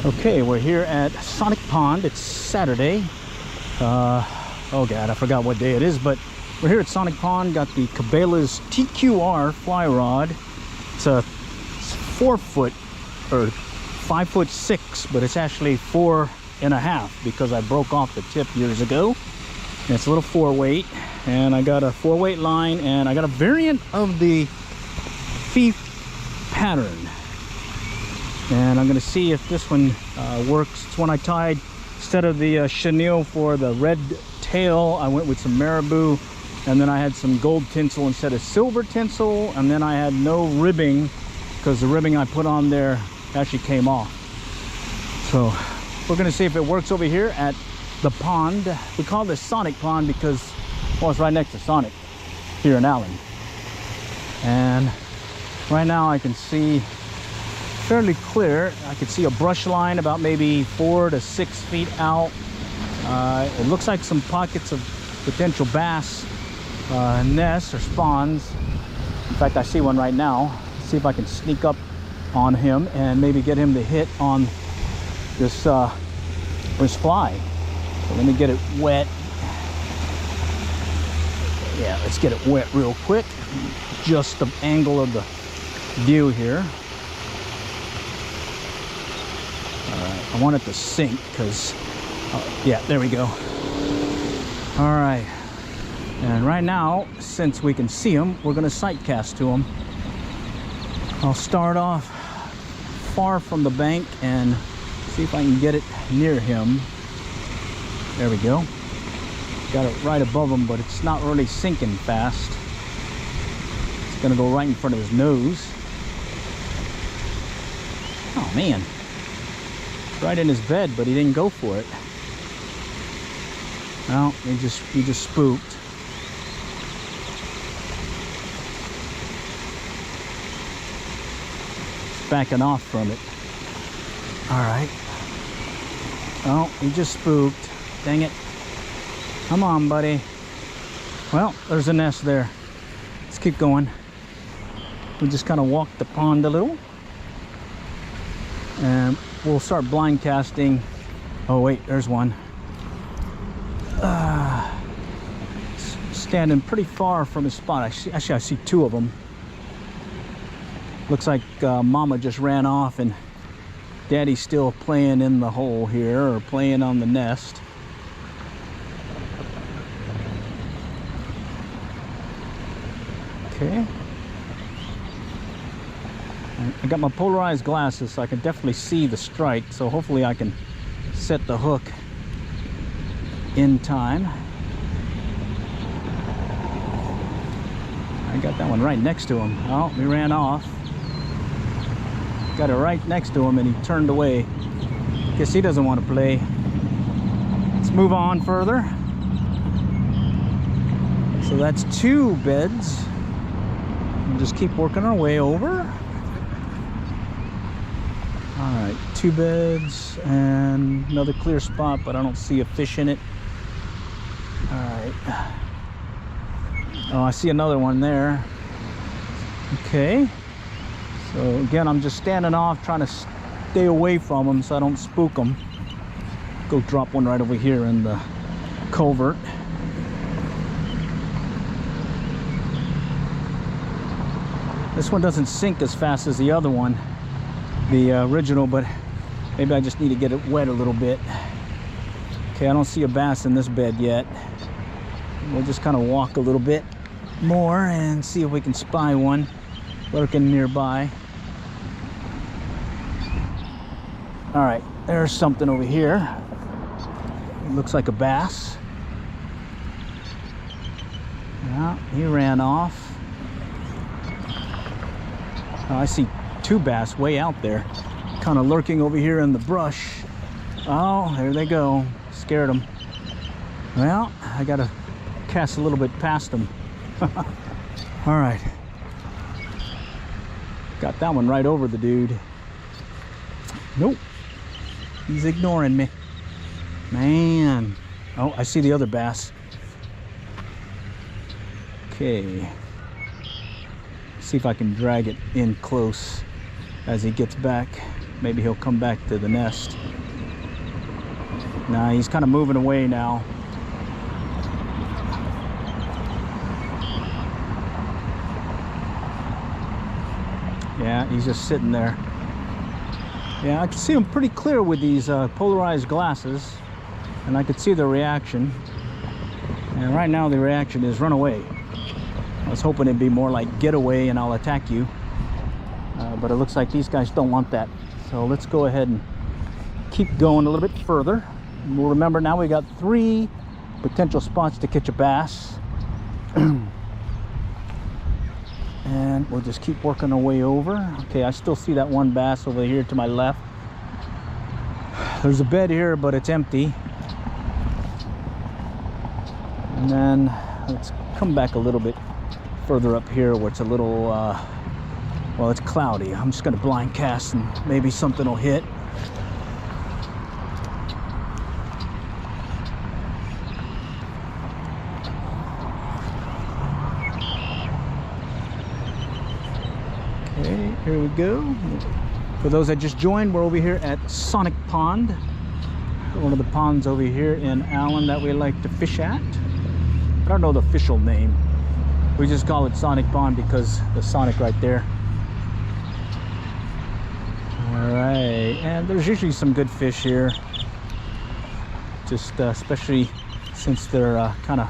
Okay, we're here at Sonic Pond. It's Saturday. Oh God, I forgot what day it is, but we're here at Sonic Pond. Got the Cabela's TQR fly rod. It's a 4-foot or 5'6", but it's actually 4.5 because I broke off the tip years ago. And it's a little 4-weight, and I got a 4-weight line, and I got a variant of the thief pattern. And I'm going to see if this one works. It's one I tied, instead of the chenille for the red tail, I went with some marabou, and then I had some gold tinsel instead of silver tinsel, and then I had no ribbing because the ribbing I put on there actually came off. So we're going to see if it works over here at the pond. We call this Sonic Pond because, well, it's right next to Sonic here in Allen. And right now I can see fairly clear. I can see a brush line about maybe 4 to 6 feet out. It looks like some pockets of potential bass nests or spawns. In fact, I see one right now. See if I can sneak up on him and maybe get him to hit on this fly. So let me get it wet. Yeah, let's get it wet real quick. Just the angle of the view here. I want it to sink because, yeah, there we go. All right, and right now, since we can see him, we're going to sight cast to him. I'll start off far from the bank and see if I can get it near him. There we go. Got it right above him, but it's not really sinking fast. It's going to go right in front of his nose. Oh man. Right in his bed, but he didn't go for it. Well, he just spooked. He's backing off from it. All right. Oh, he just spooked. Dang it. Come on, buddy. Well, there's a nest there. Let's keep going. We just kind of walk the pond a little. And we'll start blind casting. Oh wait, there's one. Standing pretty far from his spot. Actually, I see 2 of them. Looks like Mama just ran off and Daddy's still playing in the hole here, or playing on the nest. Okay. I got my polarized glasses, so I can definitely see the strike, so hopefully I can set the hook in time. I got that one right next to him. Oh, he ran off. Got it right next to him and he turned away. Guess he doesn't want to play. Let's move on further. So that's 2 beds. We'll just keep working our way over. All right, 2 beds and another clear spot, but I don't see a fish in it. All right. Oh, I see another one there. Okay. So again, I'm just standing off, trying to stay away from them so I don't spook them. Go drop one right over here in the culvert. This one doesn't sink as fast as the other one, the original, but maybe I just need to get it wet a little bit. Okay, I don't see a bass in this bed yet. We'll just kind of walk a little bit more and see if we can spy one lurking nearby. All right, there's something over here. It looks like a bass. Yeah, he ran off. Oh, I see 2 bass way out there, kind of lurking over here in the brush. Oh, there they go. Scared them. Well, I gotta cast a little bit past them. All right. Got that one right over the dude. Nope. He's ignoring me. Man. Oh, I see the other bass. Okay. See if I can drag it in close as he gets back. maybe he'll come back to the nest. Nah, he's kind of moving away now. Yeah, he's just sitting there. Yeah, I can see him pretty clear with these polarized glasses, and I could see the reaction. And right now the reaction is run away. I was hoping it'd be more like get away and I'll attack you, but it looks like these guys don't want that. So let's go ahead and keep going a little bit further. And we'll remember now we got 3 potential spots to catch a bass. And we'll just keep working our way over. Okay, I still see that one bass over here to my left. There's a bed here, but it's empty. And then let's come back a little bit further up here where it's a little, well, it's cloudy. I'm just gonna blind cast and maybe something will hit. Okay, here we go. For those that just joined, we're over here at Sonic Pond, one of the ponds over here in Allen that we like to fish at. I don't know the official name. We just call it Sonic Pond because the Sonic right there. All right, and there's usually some good fish here. Just especially since they're kind of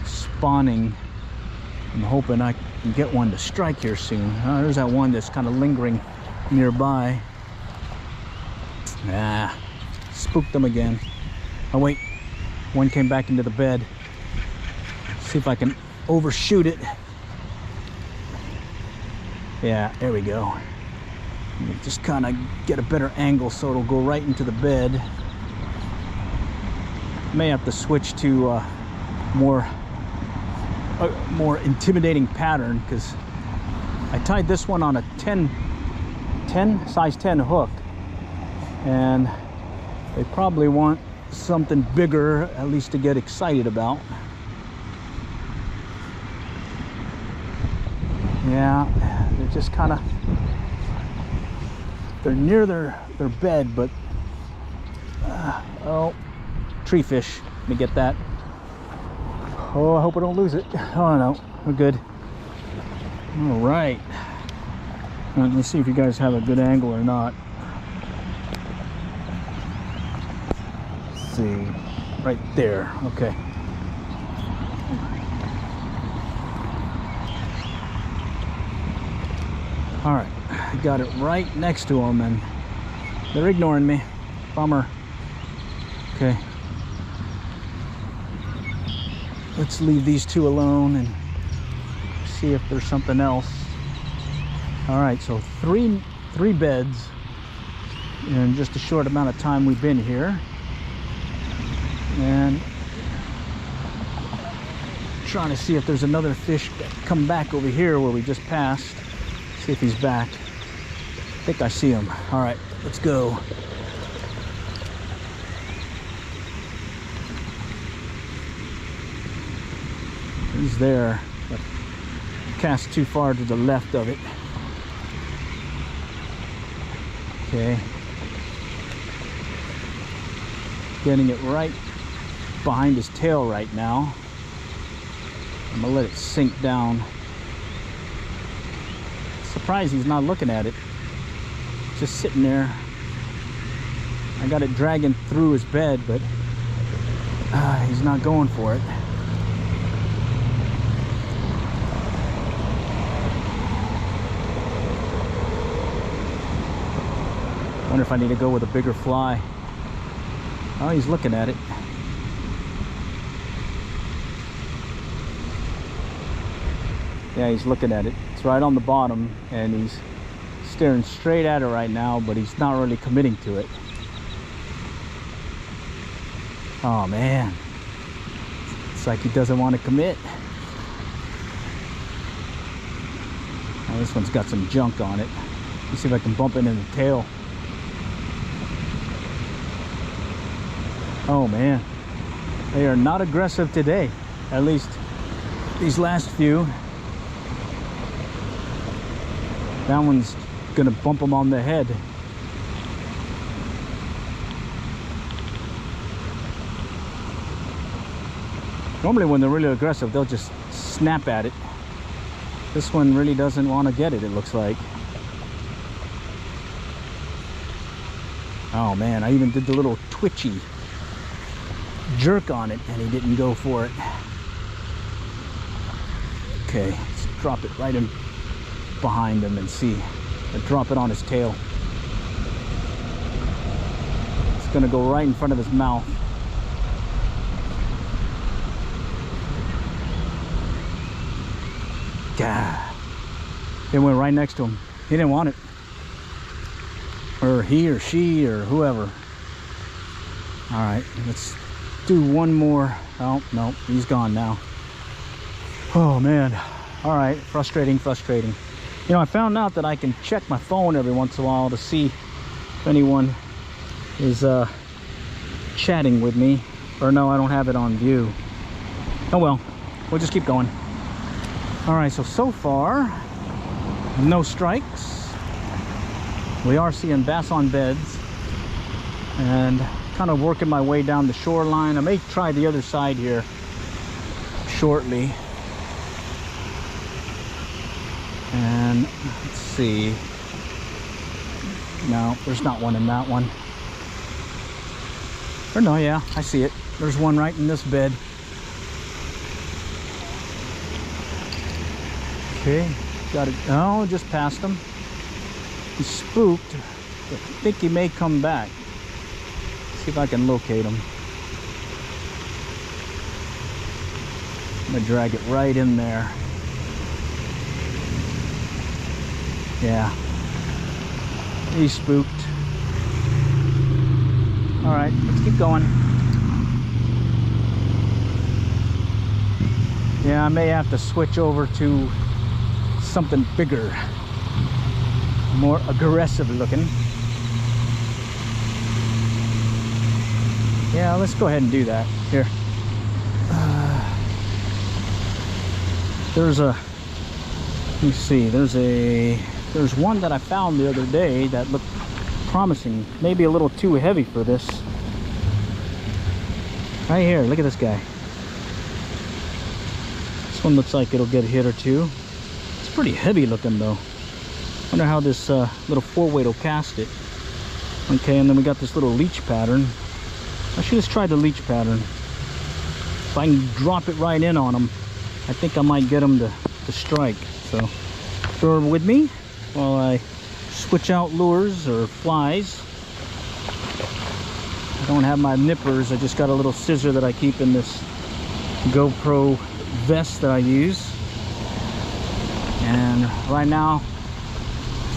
spawning. I'm hoping I can get one to strike here soon. There's that one that's kind of lingering nearby. Ah, spooked them again. Oh wait, one came back into the bed. See if I can overshoot it. Yeah, there we go. Just kind of get a better angle so it'll go right into the bed. May have to switch to more intimidating pattern because I tied this one on a size 10 hook, and they probably want something bigger at least to get excited about. Yeah, they're just kind of, they're near their bed, but oh, tree fish. Let me get that. Oh, I hope I don't lose it. Oh no, we're good. All right. Let me see if you guys have a good angle or not. Let's see, right there. Okay. All right, I got it right next to them and they're ignoring me. Bummer. Okay. Let's leave these 2 alone and see if there's something else. All right, so three beds in just a short amount of time we've been here. And trying to see if there's another fish that come back over here where we just passed. See if he's back. I think I see him. All right, let's go. He's there, but cast too far to the left of it. Okay. Getting it right behind his tail right now. I'm gonna let it sink down. Surprised he's not looking at it. Just sitting there. I got it dragging through his bed, but he's not going for it. Wonder if I need to go with a bigger fly. Oh, he's looking at it. Yeah, he's looking at it. It's right on the bottom and he's staring straight at it right now, but he's not really committing to it. Oh man, it's like he doesn't want to commit. Oh, this one's got some junk on it. Let's see if I can bump it in the tail. Oh man, they are not aggressive today, at least these last few. That one's gonna bump them on the head. Normally when they're really aggressive, they'll just snap at it. This one really doesn't want to get it, it looks like. Oh man, I even did the little twitchy jerk on it and he didn't go for it. Okay, let's drop it right in behind him and see. Drop it on his tail. It's gonna go right in front of his mouth. God. It went right next to him. He didn't want it. Or he or she or whoever. All right, let's do one more. Oh, no, he's gone now. Oh man. All right, frustrating. You know, I found out that I can check my phone every once in a while to see if anyone is chatting with me. Or no, I don't have it on view. Oh well, we'll just keep going. All right, so far, no strikes. We are seeing bass on beds and kind of working my way down the shoreline. I may try the other side here shortly. And let's see. No, there's not one in that one. Or no, yeah, I see it. There's one right in this bed. Okay, got it. Oh, just passed him. He's spooked. I think he may come back. See if I can locate him. I'm gonna drag it right in there. Yeah, he's spooked. All right, let's keep going. Yeah, I may have to switch over to something bigger, more aggressive looking. Yeah, let's go ahead and do that. Here. Let me see, there's one that I found the other day that looked promising. Maybe a little too heavy for this. Right here, look at this guy. This one looks like it'll get a hit or two. It's pretty heavy looking though. Wonder how this little 4-weight will cast it. Okay, and then we got this little leech pattern. I should have tried the leech pattern. If I can drop it right in on him, I think I might get him to strike. So bear with me while I switch out lures or flies. I don't have my nippers. I just got a little scissor that I keep in this GoPro vest that I use. And right now,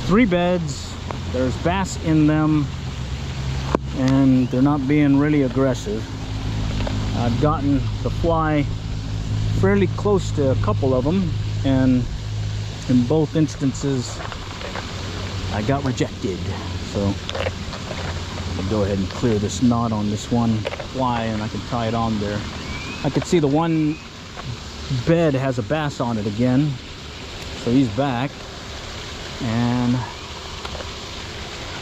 3 beds. There's bass in them, and they're not being really aggressive. I've gotten the fly fairly close to a couple of them, and in both instances I got rejected. So I'll go ahead and clear this knot on this one fly and I can tie it on there. I can see the one bed has a bass on it again, so he's back. And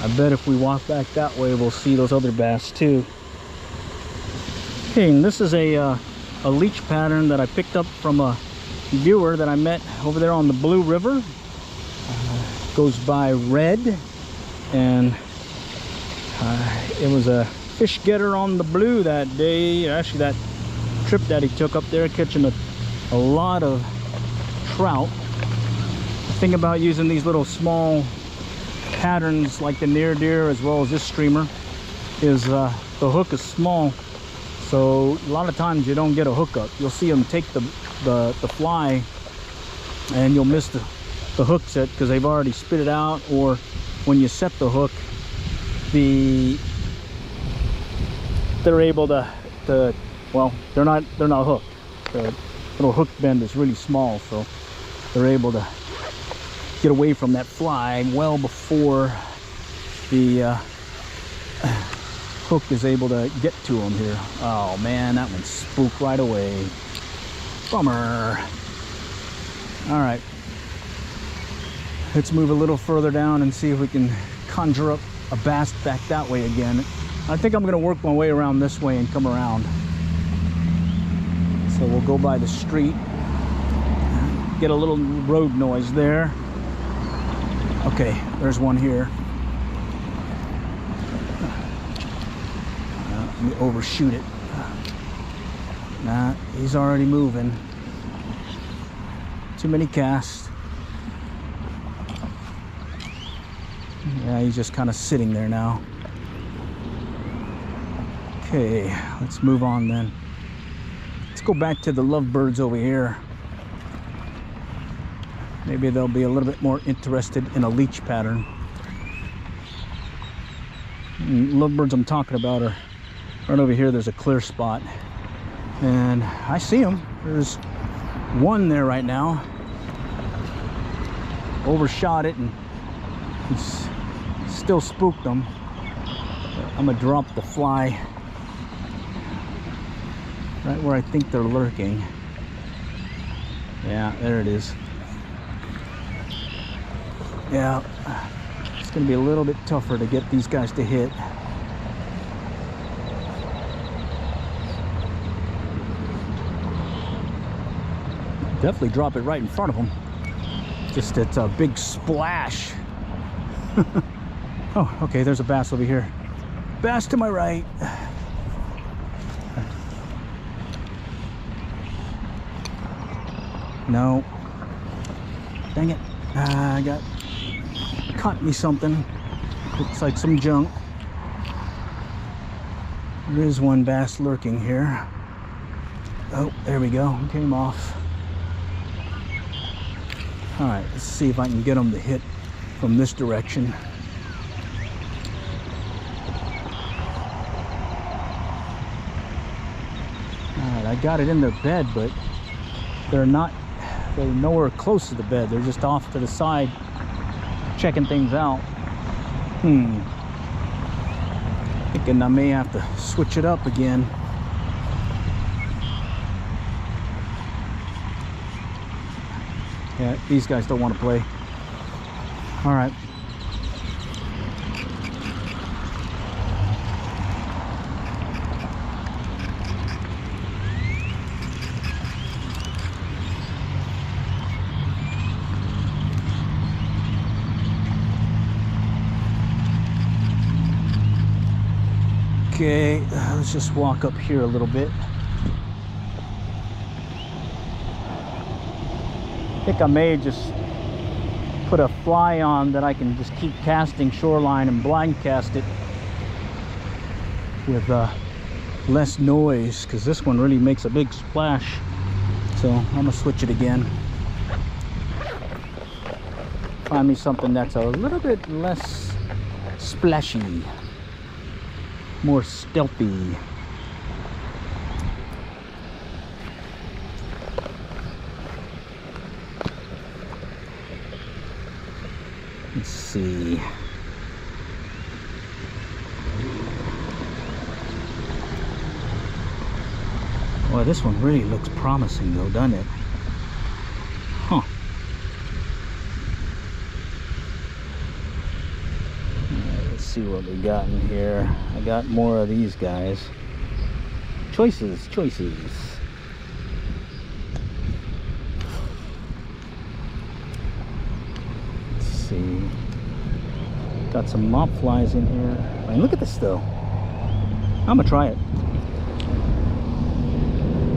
I bet if we walk back that way we'll see those other bass too. Okay, and this is a leech pattern that I picked up from a viewer that I met over there on the Blue River. Goes by Red, and it was a fish getter on the Blue that day. Actually, that trip that he took up there, catching a lot of trout. The thing about using these little small patterns like the near deer as well as this streamer is the hook is small, so a lot of times you don't get a hookup. You'll see them take the fly and you'll miss the hook set because they've already spit it out, or when you set the hook, they're able to well, they're not hooked. The little hook bend is really small, so they're able to get away from that fly well before the hook is able to get to them here. Oh man, that one spooked right away. Bummer. All right, let's move a little further down and see if we can conjure up a bass back that way again. I think I'm gonna work my way around this way and come around. So we'll go by the street, get a little road noise there. Okay, there's one here. Let me overshoot it. Nah, he's already moving. Too many casts. Yeah, he's just kind of sitting there now. Okay, let's move on then. Let's go back to the lovebirds over here. Maybe they'll be a little bit more interested in a leech pattern. Lovebirds I'm talking about are right over here. There's a clear spot, and I see them. There's one there right now. Overshot it, and he's still spooked them. I'm gonna drop the fly right where I think they're lurking. Yeah, there it is. Yeah, it's gonna be a little bit tougher to get these guys to hit. Definitely drop it right in front of them. Just it's a big splash. Oh, okay, there's a bass over here. Bass to my right. No. Dang it. I got caught me something. Looks like some junk. There is one bass lurking here. Oh, there we go. Came off. All right, let's see if I can get them to hit from this direction. All right, I got it in their bed, but they're nowhere close to the bed. They're just off to the side checking things out. Thinking I may have to switch it up again. Yeah, these guys don't want to play. All right. Okay, let's just walk up here a little bit. I think I may just put a fly on that I can just keep casting shoreline and blind cast it with less noise, because this one really makes a big splash. So I'm gonna switch it again. Find me something that's a little bit less splashy, more stealthy. Let's see. Well, this one really looks promising though, doesn't it? Huh. Right, let's see what we got in here. I got more of these guys. Choices. See, got some mop flies in here. I mean, look at this though. I'm gonna try it.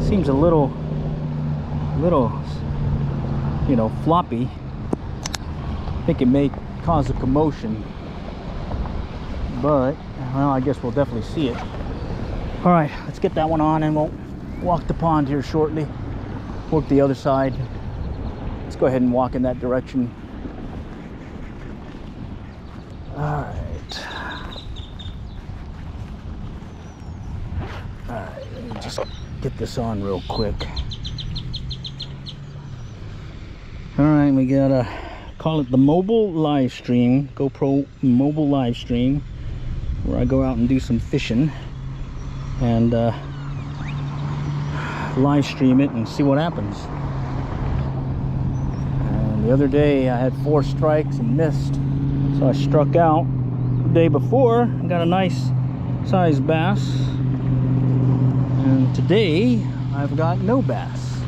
Seems a little, you know, floppy. I think it may cause a commotion, but well, I guess we'll definitely see it. All right, let's get that one on, and we'll walk the pond here shortly. Work the other side. Let's go ahead and walk in that direction. Alright, let me just get this on real quick. Alright, we gotta call it the mobile live stream, GoPro mobile live stream, where I go out and do some fishing and live stream it and see what happens. And the other day I had 4 strikes and missed. So I struck out the day before and got a nice sized bass, and today I've got no bass,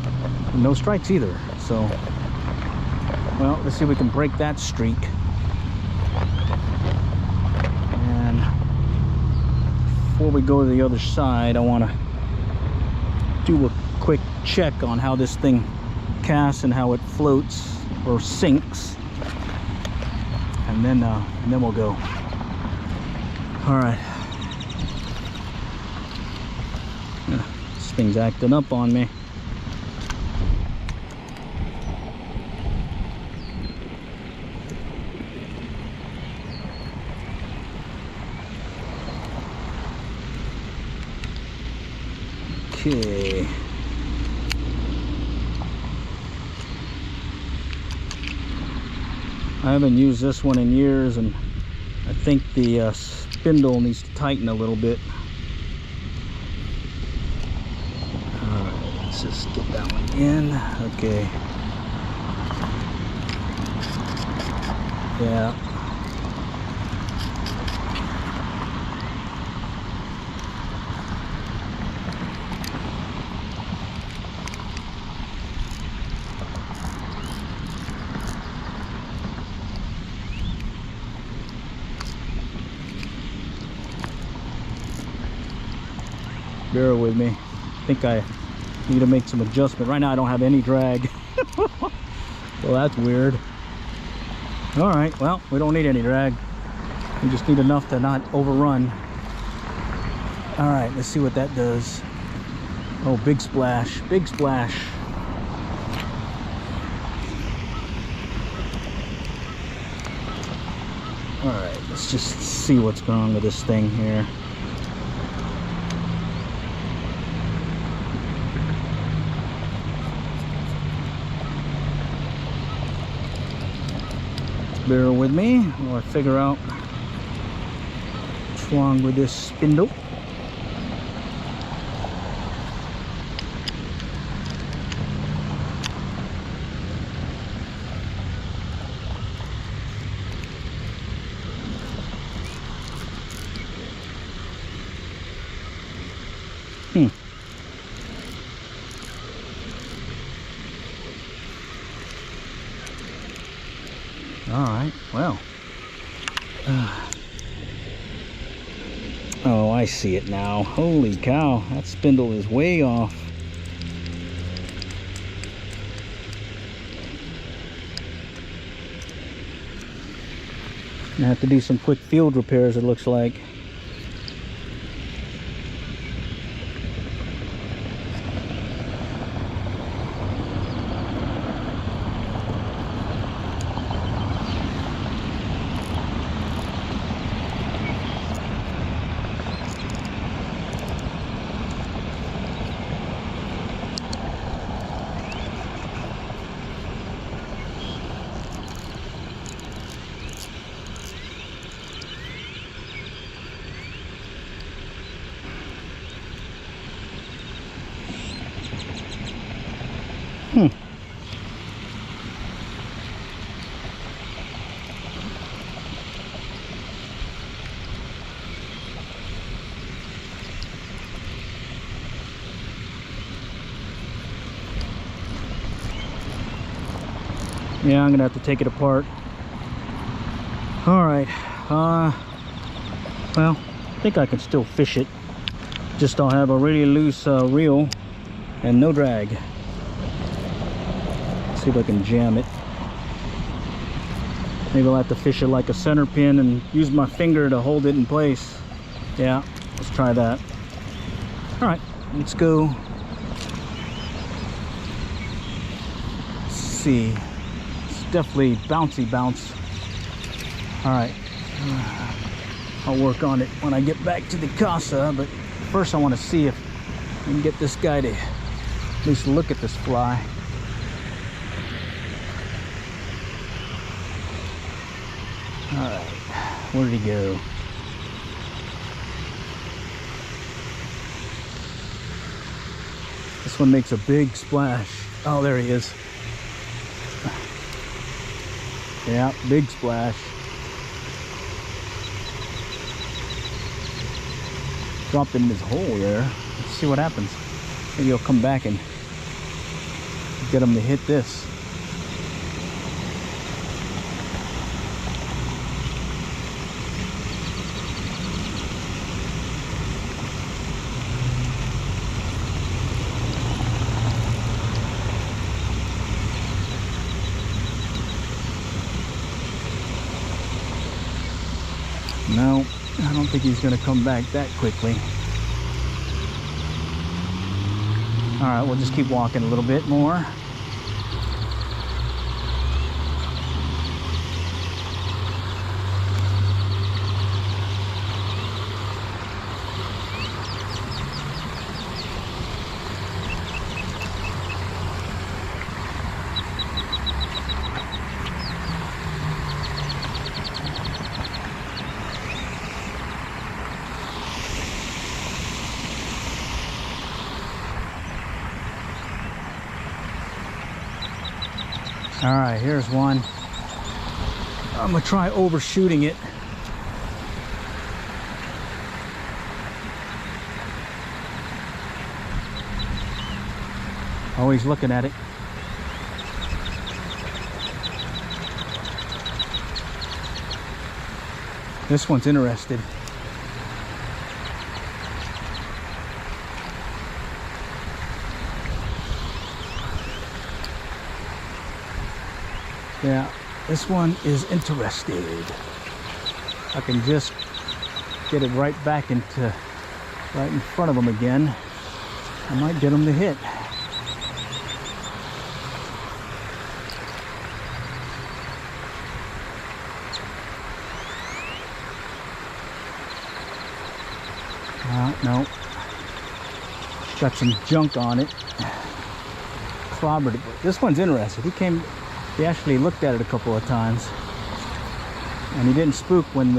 no strikes either. So, well, let's see if we can break that streak. And before we go to the other side, I want to do a quick check on how this thing casts and how it floats or sinks, and then we'll go. All right. This thing's acting up on me. Okay. I haven't used this one in years, and I think the spindle needs to tighten a little bit. Alright, let's just get that one in. Okay. Yeah. Bear with me. I think I need to make some adjustment. Right now I don't have any drag. Well, that's weird. All right, well, we don't need any drag. We just need enough to not overrun. All right, let's see what that does. Oh, big splash, big splash. All right, let's just see what's going on with this thing here. Bear with me while I figure out what's wrong with this spindle. All right, well. Oh, I see it now. Holy cow, that spindle is way off. I have to do some quick field repairs, it looks like. Yeah, I'm gonna have to take it apart. All right. Well, I think I can still fish it. Just I'll have a really loose reel and no drag. Let's see if I can jam it. Maybe I'll have to fish it like a center pin and use my finger to hold it in place. Yeah, let's try that. All right, let's go. Let's see. It's definitely bouncy bounce. All right. I'll work on it when I get back to the casa, but first I want to see if I can get this guy to at least look at this fly. All right, where did he go? This one makes a big splash. Oh, there he is. Yeah, big splash. Dropped in his hole there. Let's see what happens. Maybe he'll come back and get him to hit this. No, I don't think he's going to come back that quickly. All right, we'll just keep walking a little bit more. All right, here's one. I'm gonna try overshooting it. Always looking at it. This one's interested. Yeah, this one is interested. I can just get it right back into, right in front of him again. I might get him to hit. No. Got some junk on it. Clobbered it. This one's interested. He actually looked at it a couple of times, and he didn't spook when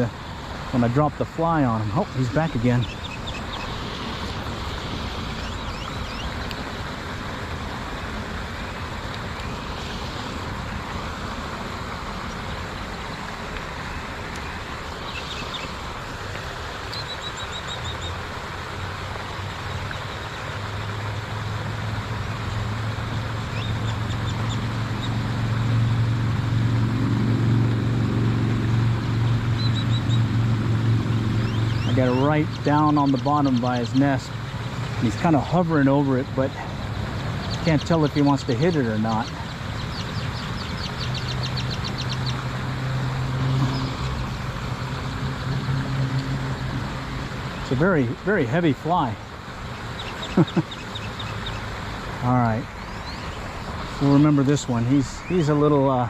I dropped the fly on him. Oh, he's back again. I got it right down on the bottom by his nest. And he's kind of hovering over it, but can't tell if he wants to hit it or not. It's a very, very heavy fly. All right, we'll remember this one. He's a little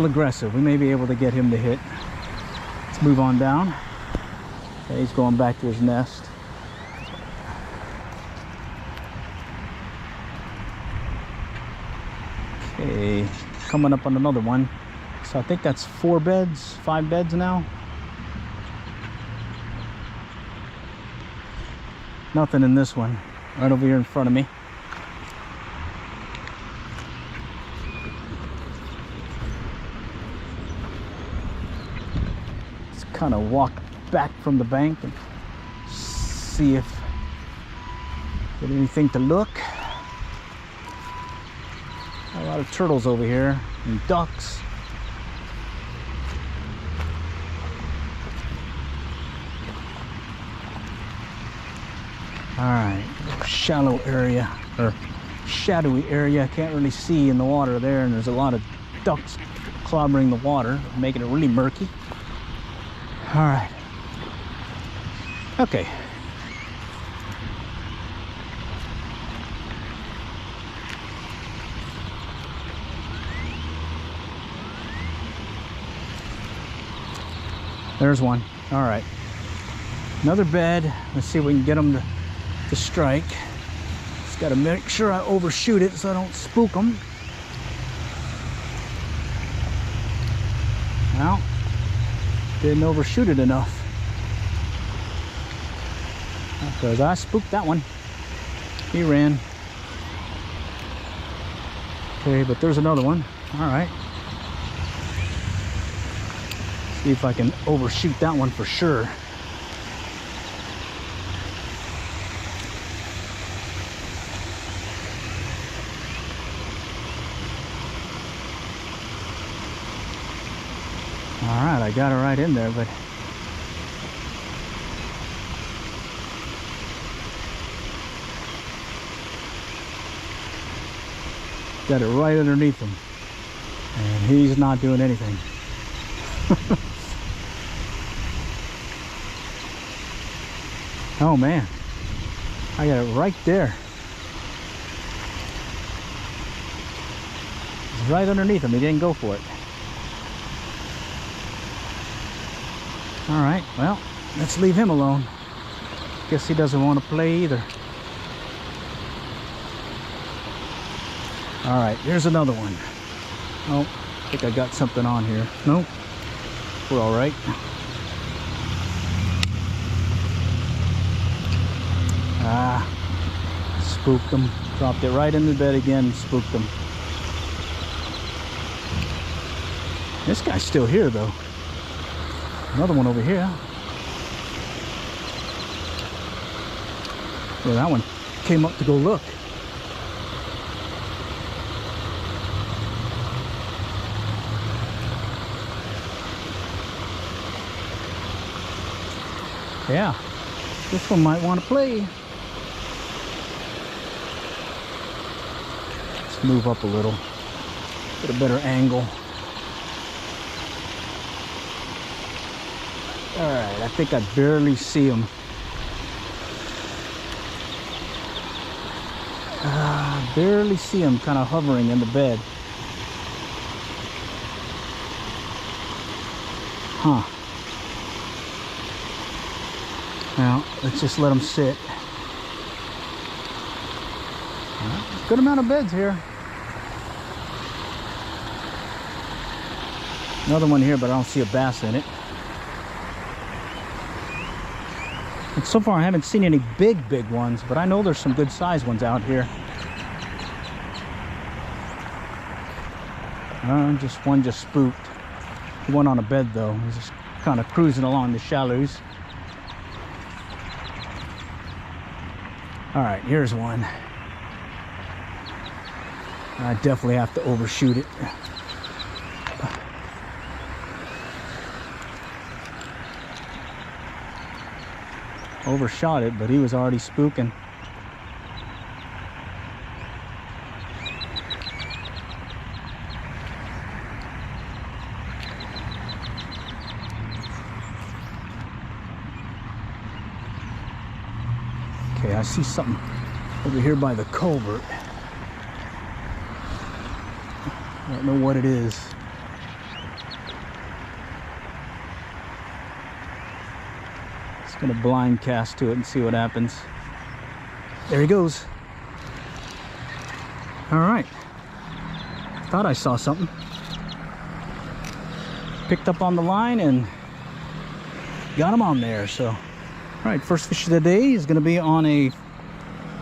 aggressive. We may be able to get him to hit. Let's move on down. Okay, he's going back to his nest. Okay, coming up on another one. So I think that's 5 beds now. Nothing in this one, right over here in front of me. Let's kind of walk back from the bank and see if there's anything to look. A lot of turtles over here and ducks. All right, shallow area or shadowy area. I can't really see in the water there, and there's a lot of ducks clobbering the water, making it really murky. All right. Okay. There's one. All right. Another bed. Let's see if we can get them to strike. Just got to make sure I overshoot it so I don't spook them. Well, didn't overshoot it enough. Because I spooked that one. He ran. Okay, but there's another one. All right. See if I can overshoot that one for sure. I got it right in there, but got it right underneath him, and he's not doing anything. Oh man, I got it right there. It's right underneath him. He didn't go for it. All right, well, let's leave him alone. Guess he doesn't want to play either. All right, here's another one. Oh, I think I got something on here. Nope, we're all right. Ah, spooked him. Dropped it right in the bed again, spooked him. This guy's still here though. Another one over here. Well, that one came up to go look. Yeah, this one might want to play. Let's move up a little, get a better angle. All right, I think I barely see him. Barely see him, kind of hovering in the bed. Huh. Now, let's just let him sit. Good amount of beds here. Another one here, but I don't see a bass in it. And so far I haven't seen any big ones, but I know there's some good sized ones out here. One just spooked. One on a bed though. He's just kind of cruising along the shallows. All right, here's one. I definitely have to overshoot it. Overshot it, but he was already spooking. Okay, I see something over here by the culvert. I don't know what it is. Just gonna blind cast to it and see what happens. There he goes. All right. Thought I saw something. Picked up on the line and got him on there. So, all right, first fish of the day is gonna be on a,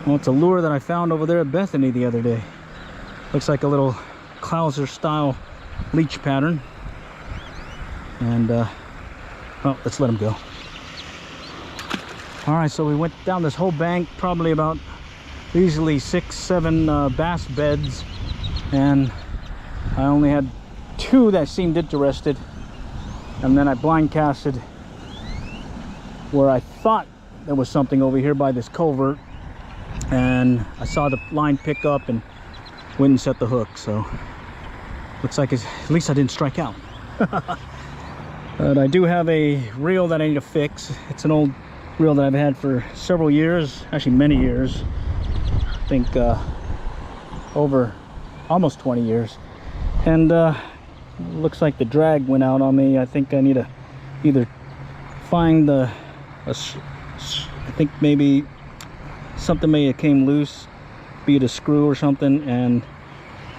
well, it's a lure that I found over there at Bethany the other day. Looks like a little Clouser style leech pattern. And well, let's let him go. All right, so we went down this whole bank, probably about easily 6-7 bass beds, and I only had 2 that seemed interested, and then I blind casted where I thought there was something over here by this culvert, and I saw the line pick up and went and set the hook. So looks like at least I didn't strike out. But I do have a reel that I need to fix. It's an old reel that I've had for several years, actually many years. I think over almost 20 years. And looks like the drag went out on me. I think I need to either find I think maybe something may have came loose, be it a screw or something, and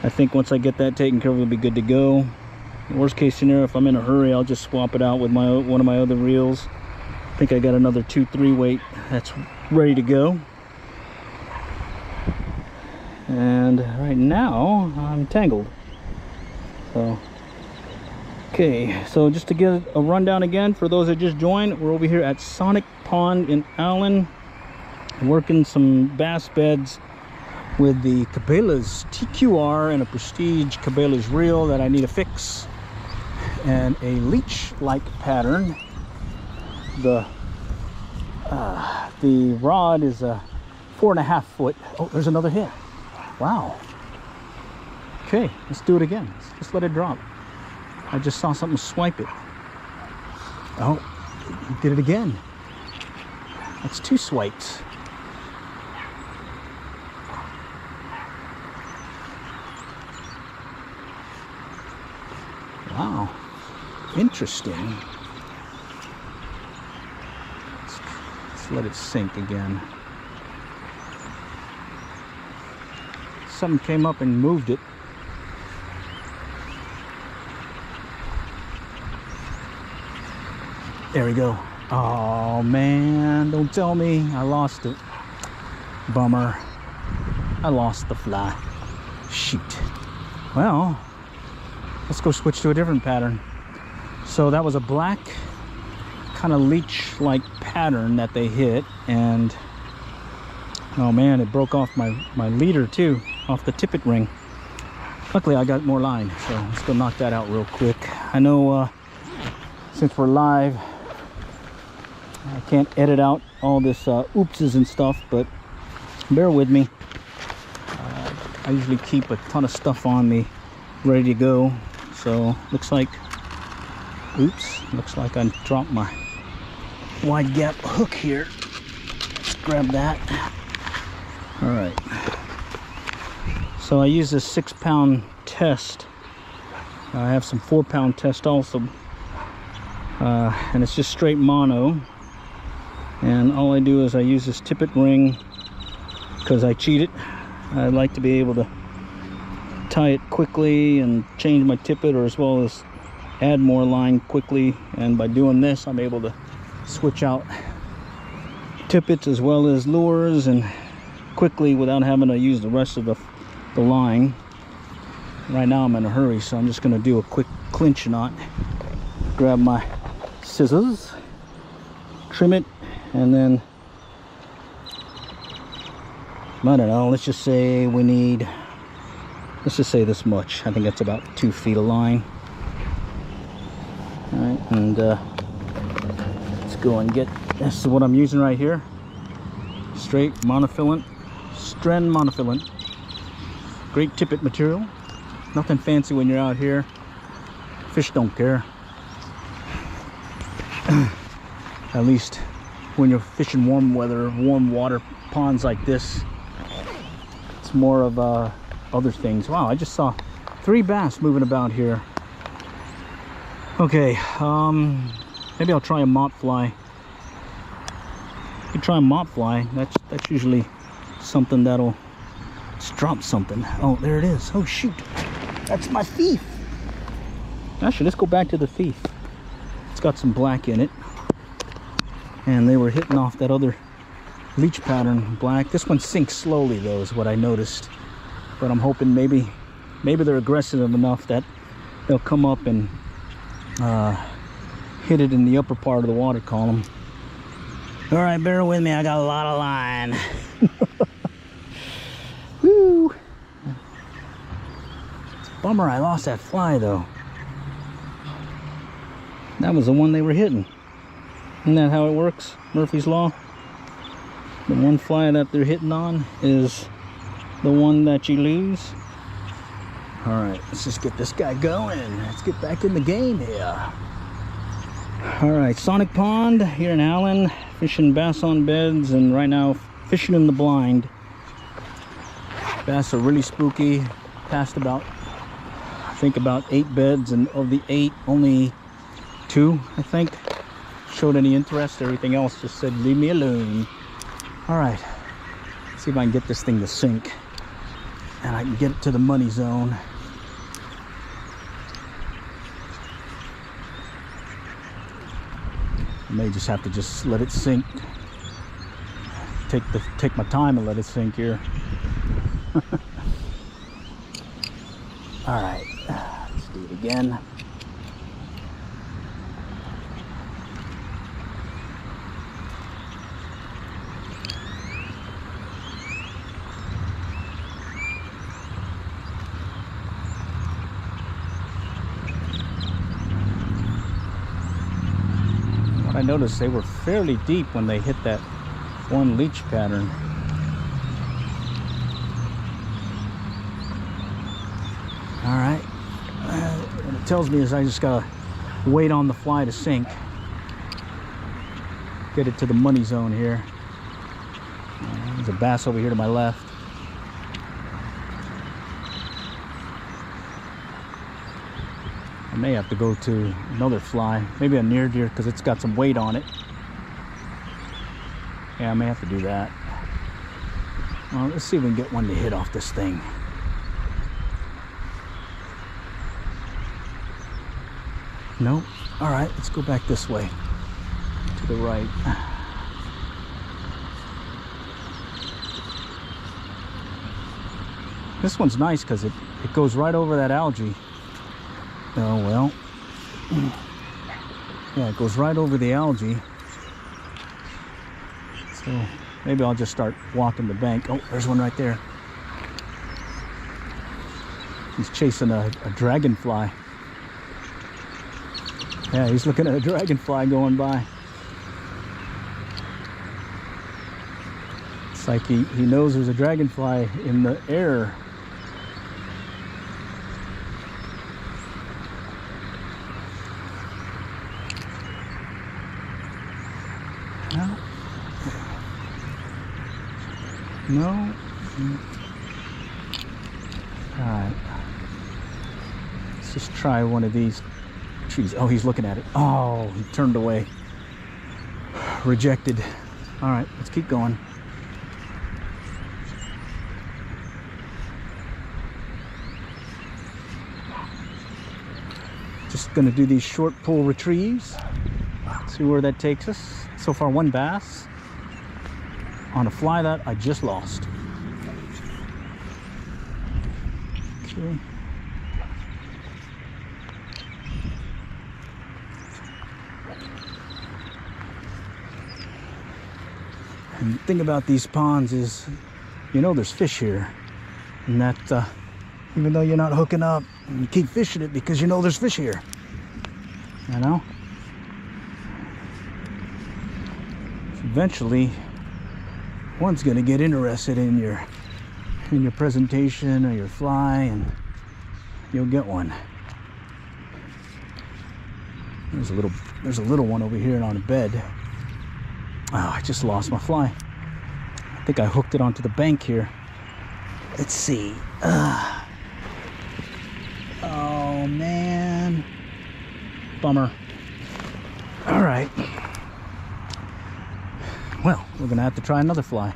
I think once I get that taken care of, it'll be good to go. Worst case scenario, if I'm in a hurry, I'll just swap it out with one of my other reels. I think I got another 2-3 weight that's ready to go. And right now I'm tangled. So okay, so just to get a rundown again for those that just joined, we're over here at Sonic Pond in Allen, working some bass beds with the Cabela's TQR and a Prestige Cabela's reel that I need to fix. and a leech-like pattern. The rod is a 4.5 foot. Oh, there's another hit. Wow. Okay, let's do it again. Let's just let it drop. I just saw something swipe it. Oh, he did it again. That's 2 swipes. Wow, interesting. Let's let it sink again. Something came up and moved it. There we go. Oh man, don't tell me I lost it. Bummer. I lost the fly. Shoot. Well, let's go switch to a different pattern. So that was a black kind of leech-like pattern that they hit, and oh man, it broke off my leader too, off the tippet ring. Luckily I got more line, so let's go knock that out real quick. I know since we're live, I can't edit out all this oopses and stuff, but bear with me. I usually keep a ton of stuff on me ready to go. So looks like, oops, looks like I dropped my wide gap hook here. Let's grab that. All right. So I use this 6-pound test. I have some 4-pound test also. And it's just straight mono. And all I do is I use this tippet ring because I cheated. I like to be able to tie it quickly and change my tippet, or as well as add more line quickly. And by doing this, I'm able to switch out tippets as well as lures and quickly without having to use the rest of the line. Right now I'm in a hurry, so I'm just going to do a quick clinch knot. Grab my scissors, trim it, and then I don't know, let's just say we need, let's just say this much. I think that's about 2 feet of line. All right, and let's go and get, this is what I'm using right here. Straight monofilament, Stren monofilament. Great tippet material. Nothing fancy when you're out here. Fish don't care. At least when you're fishing warm weather, warm water ponds like this, it's more of other things. Wow, I just saw 3 bass moving about here. Okay, maybe I'll try a mop fly. You can try a mop fly. That's usually something that'll just drop something. Oh, there it is. Oh shoot, that's my thief. Actually, let's go back to the thief. It's got some black in it, and they were hitting off that other leech pattern black. This one sinks slowly though, is what I noticed, but I'm hoping maybe they're aggressive enough that they'll come up and hit it in the upper part of the water column. All right, bear with me, I got a lot of line. Woo! It's a bummer I lost that fly though. That was the one they were hitting. Isn't that how it works? Murphy's Law? The one fly that they're hitting on is the one that you lose. All right, let's just get this guy going. Let's get back in the game here. All right, Sonic Pond here in Allen, fishing bass on beds, and right now fishing in the blind. Bass are really spooky. Passed about, I think about 8 beds, and of the 8, only 2, I think, showed any interest. Everything else just said, leave me alone. All right, let's see if I can get this thing to sink and I can get it to the money zone. I may just have to just let it sink. Take my time and let it sink here. All right, let's do it again. But I noticed they were fairly deep when they hit that one leech pattern. All right, what it tells me is I just gotta wait on the fly to sink. Get it to the money zone here. There's a bass over here to my left. I may have to go to another fly, maybe a near deer, because it's got some weight on it. Yeah, I may have to do that. Well, let's see if we can get one to hit off this thing. No? All right, let's go back this way to the right. This one's nice because it goes right over that algae. Oh, well. Yeah, it goes right over the algae. So maybe I'll just start walking the bank. Oh, there's one right there. He's chasing a dragonfly. Yeah, he's looking at a dragonfly going by. It's like he knows there's a dragonfly in the air. No. No. All right. Let's just try one of these trees. Oh, he's looking at it. Oh, he turned away. Rejected. All right, let's keep going. Just gonna do these short pull retrieves. See where that takes us. So far, one bass on a fly that I just lost. Okay. And the thing about these ponds is, you know, there's fish here, and that even though you're not hooking up, you keep fishing it because you know there's fish here. You know. Eventually, one's going to get interested in your presentation or your fly, and you'll get one. There's a little one over here on a bed. Oh, I just lost my fly. I think I hooked it onto the bank here. Let's see. Oh man, bummer. All right. Well, we're gonna have to try another fly.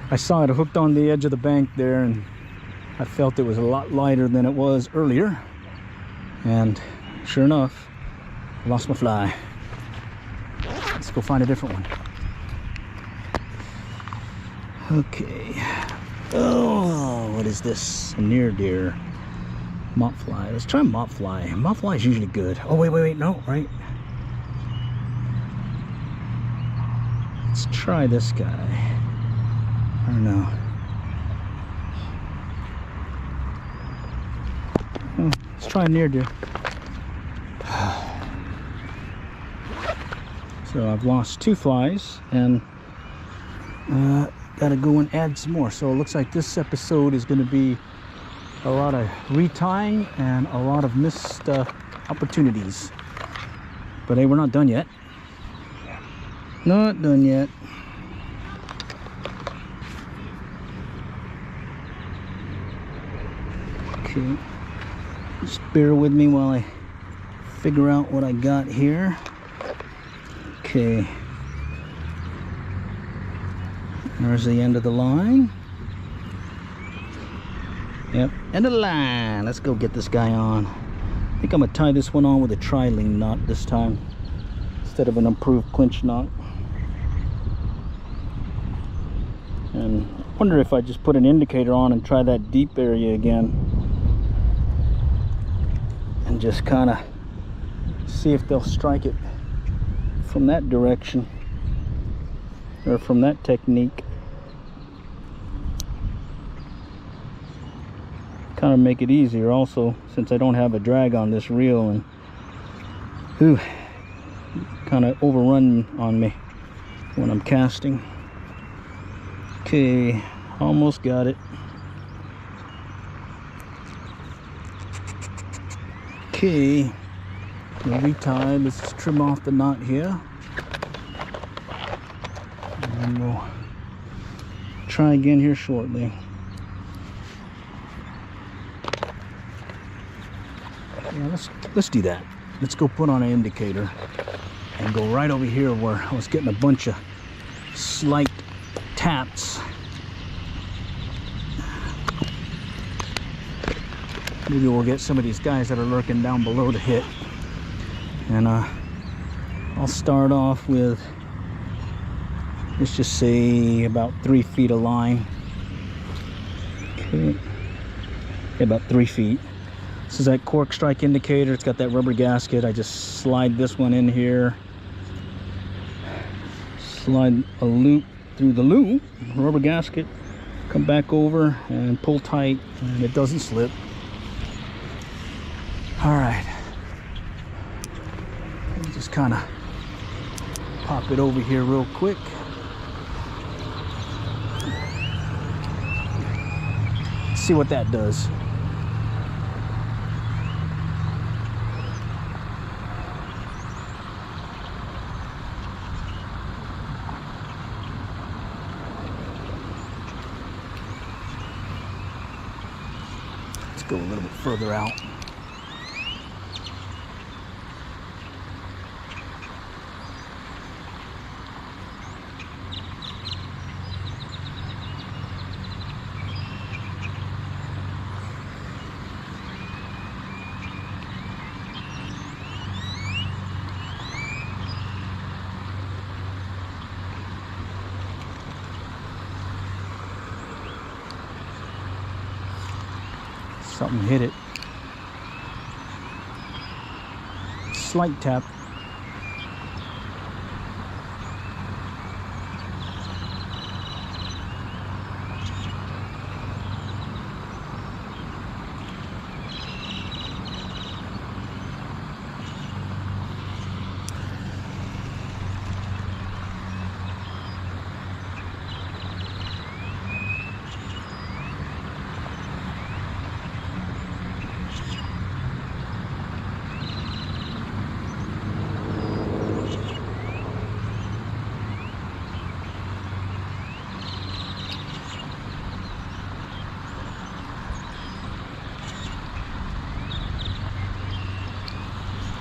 I saw it hooked on the edge of the bank there, and I felt it was a lot lighter than it was earlier. And sure enough, I lost my fly. Let's go find a different one. Okay. Oh, what is this? A near deer. Mop fly. Let's try mop fly. Mop fly is usually good. Oh, wait. No, right. Let's try this guy. I don't know. Let's try a near deer. So I've lost 2 flies, and gotta go and add some more. So it looks like this episode is going to be a lot of retying and a lot of missed opportunities. But hey, we're not done yet. Not done yet. Okay, just bear with me while I figure out what I got here. Okay, there's the end of the line. Yep, end of the line. Let's go get this guy on. I think I'm gonna tie this one on with a tri-ling knot this time instead of an improved clinch knot. And I wonder if I just put an indicator on and try that deep area again, and just kind of see if they'll strike it from that direction or from that technique. Kind of make it easier also, since I don't have a drag on this reel. And kind of overrun on me when I'm casting. Okay, almost got it. Okay, we'll retie. Let's just trim off the knot here, and we'll try again here shortly. Yeah, let's do that. Let's go put on an indicator and go right over here where I was getting a bunch of slight taps. Maybe we'll get some of these guys that are lurking down below to hit. And I'll start off with, let's just say, about 3 feet of line. Okay, about 3 feet. This is that cork strike indicator. It's got that rubber gasket. I just slide this one in here, slide a loop through the loop, rubber gasket, come back over and pull tight, and it doesn't slip. All right, just kind of pop it over here real quick. Let's see what that does. Let's go a little bit further out. Something hit it. Slight tap.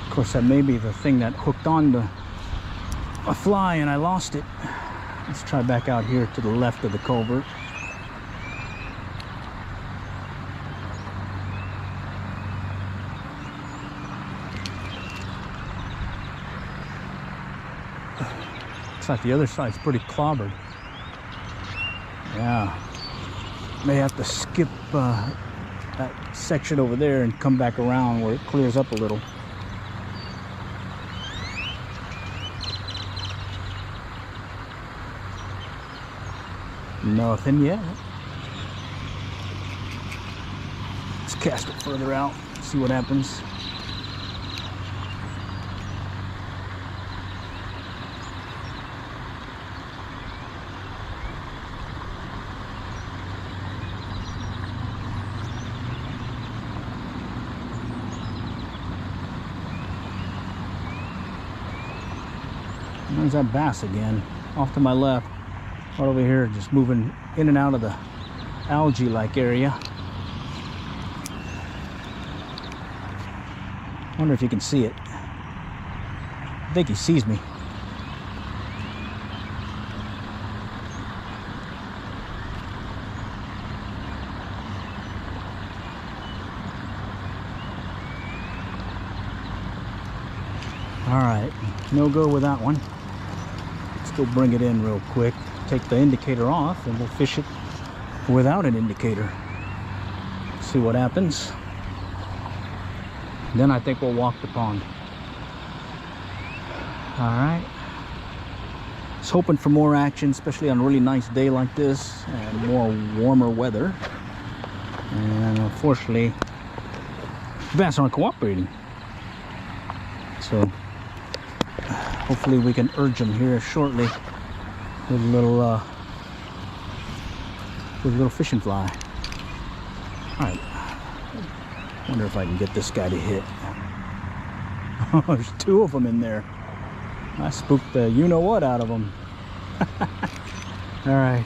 Of course, that may be the thing that hooked on a fly and I lost it. Let's try back out here to the left of the culvert. Looks like the other side's pretty clobbered. Yeah, may have to skip that section over there and come back around where it clears up a little. Nothing yet. Let's cast it further out, see what happens. There's that bass again, off to my left. Right over here, just moving in and out of the algae-like area. Wonder if you can see it. I think he sees me. All right, no go with that one. Let's go bring it in real quick. Take the indicator off and we'll fish it without an indicator. See what happens. Then I think we'll walk the pond. All right. I was hoping for more action, especially on a really nice day like this and more warmer weather. And unfortunately, bass aren't cooperating. So Hopefully we can urge them here shortly with a little fishing fly. All right. Wonder if I can get this guy to hit. Oh, there's two of them in there. I spooked the you-know-what out of them. All right.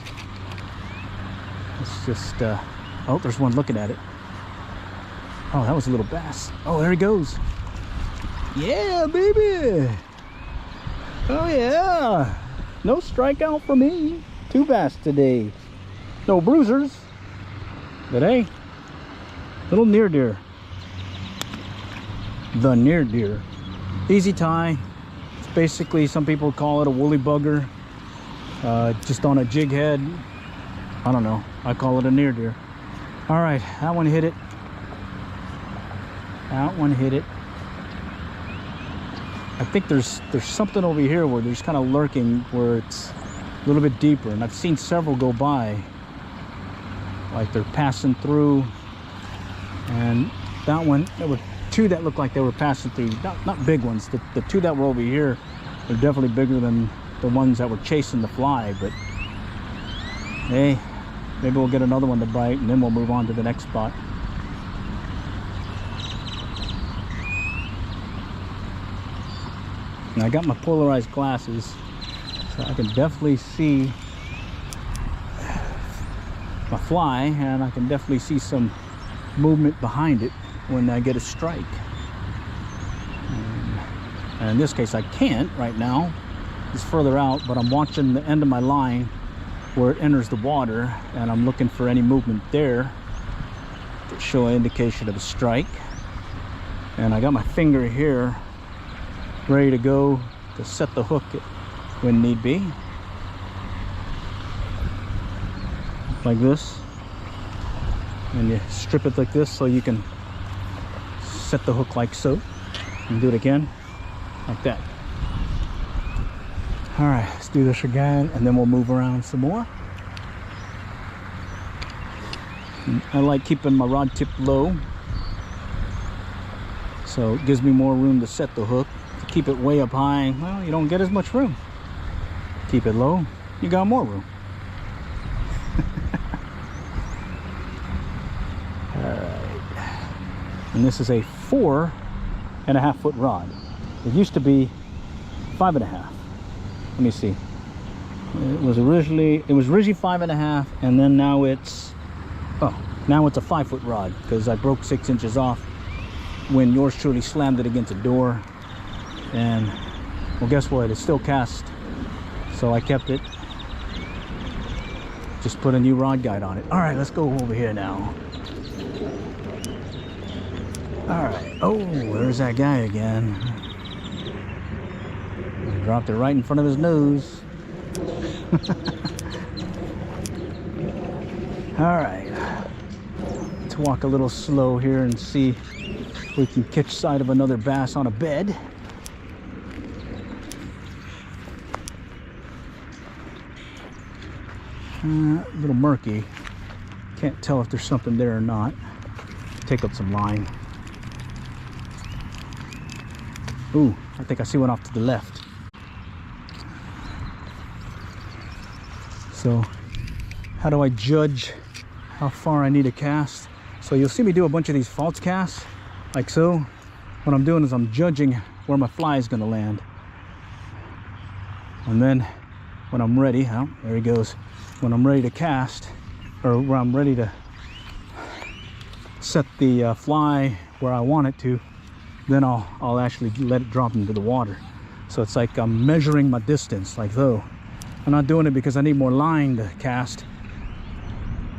Let's just, oh, there's one looking at it. Oh, that was a little bass. Oh, there he goes. Yeah, baby. Oh, yeah. No strikeout for me. 2 bass today. No bruisers. But hey, little near deer. The near deer. Easy tie. It's basically, some people call it a woolly bugger. Just on a jig head. I don't know. I call it a near deer. All right, that one hit it. That one hit it. I think there's something over here where there's kind of lurking, where it's a little bit deeper, and I've seen several go by, like they're passing through. And that one, there were 2 that looked like they were passing through. Not big ones. The 2 that were over here are definitely bigger than the ones that were chasing the fly. But hey, maybe we'll get another one to bite, and then we'll move on to the next spot. And I got my polarized glasses, so I can definitely see my fly, and I can definitely see some movement behind it when I get a strike. And in this case I can't right now. It's further out, but I'm watching the end of my line where it enters the water, and I'm looking for any movement there to show an indication of a strike. And I got my finger here ready to go to set the hook when need be, like this. And you strip it like this so you can set the hook like so, and do it again like that. All right, let's do this again, and then we'll move around some more. And I like keeping my rod tip low, so it gives me more room to set the hook. If you keep it way up high, well, you don't get as much room. Keep it low, you got more room. All right, and this is a 4.5 foot rod. It used to be 5.5. Let me see. It was originally 5.5, and then now it's, oh, now it's a 5 foot rod, because I broke 6 inches off when yours truly slammed it against a door. And well, guess what? It still cast, so I kept it. Just put a new rod guide on it. All right, let's go over here now. All right. Oh, there's that guy again. Dropped it right in front of his nose. All right, let's walk a little slow here and see if we can catch sight of another bass on a bed. A little murky. Can't tell if there's something there or not. Take up some line. Ooh, I think I see one off to the left. So how do I judge how far I need to cast? So you'll see me do a bunch of these false casts like so. What I'm doing is I'm judging where my fly is going to land, and then when I'm ready, oh, there he goes, when I'm ready to cast, or where I'm ready to set the fly where I want it to, then I'll actually let it drop into the water. So it's like I'm measuring my distance like so. I'm not doing it because I need more line to cast.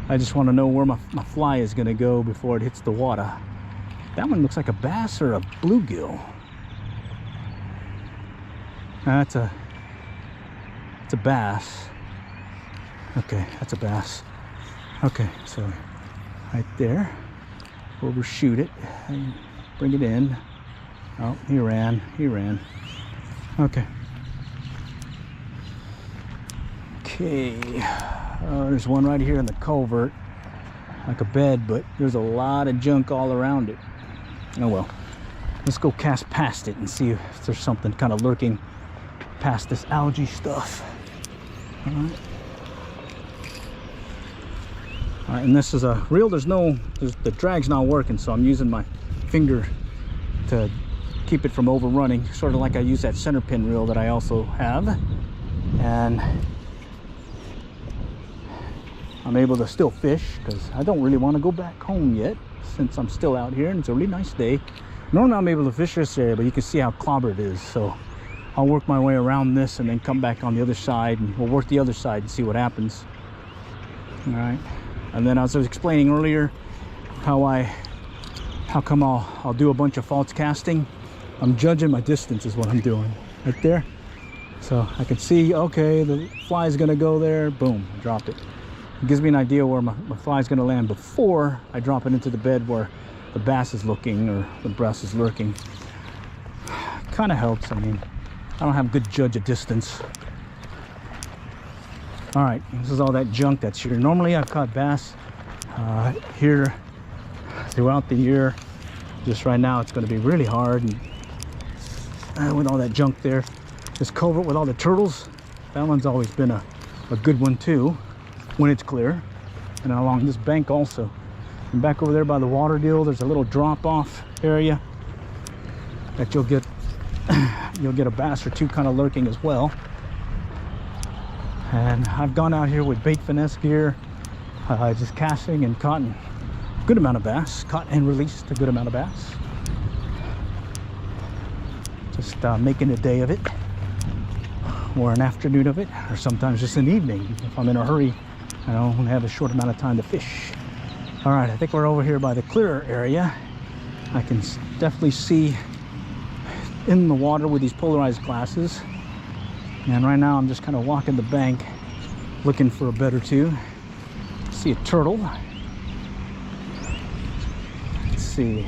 I just want to know where my fly is going to go before it hits the water. That one looks like a bass or a bluegill. It's a bass. Okay, that's a bass. Okay, so right there, overshoot it and bring it in. Oh, he ran. Okay. Okay, there's one right here in the culvert, like a bed, but there's a lot of junk all around it. Oh well, let's go cast past it and see if there's something kind of lurking past this algae stuff. All right. All right, and this is a reel. The drag's not working, so I'm using my finger to keep it from overrunning, sort of like I use that center pin reel that I also have. And I'm able to still fish because I don't really want to go back home yet, since I'm still out here and it's a really nice day. Normally I'm able to fish this area, but you can see how clobbered it is, so I'll work my way around this and then come back on the other side, and we'll work the other side and see what happens. All right. And then as I was explaining earlier, how come I'll do a bunch of false casting. I'm judging my distance is what I'm doing right there. So I can see, okay, the fly is gonna go there, boom, drop it. It gives me an idea where my fly is gonna land before I drop it into the bed where the bass is looking or the bass is lurking. Kind of helps. I mean, I don't have a good judge of distance. All right, this is all that junk that's here. Normally I've caught bass here throughout the year. Just right now it's going to be really hard, and with all that junk there. This culvert with all the turtles, that one's always been a good one too when it's clear. And along this bank also. And back over there by the water deal, there's a little drop off area that you'll get a bass or two kind of lurking as well. And I've gone out here with bait finesse gear, just casting and caught a good amount of bass, caught and released a good amount of bass. Just making a day of it, or an afternoon of it, or sometimes just an evening if I'm in a hurry and I only have a short amount of time to fish. All right, I think we're over here by the clearer area. I can definitely see in the water with these polarized glasses. And right now I'm just kind of walking the bank looking for a bed or two. See a turtle. Let's see.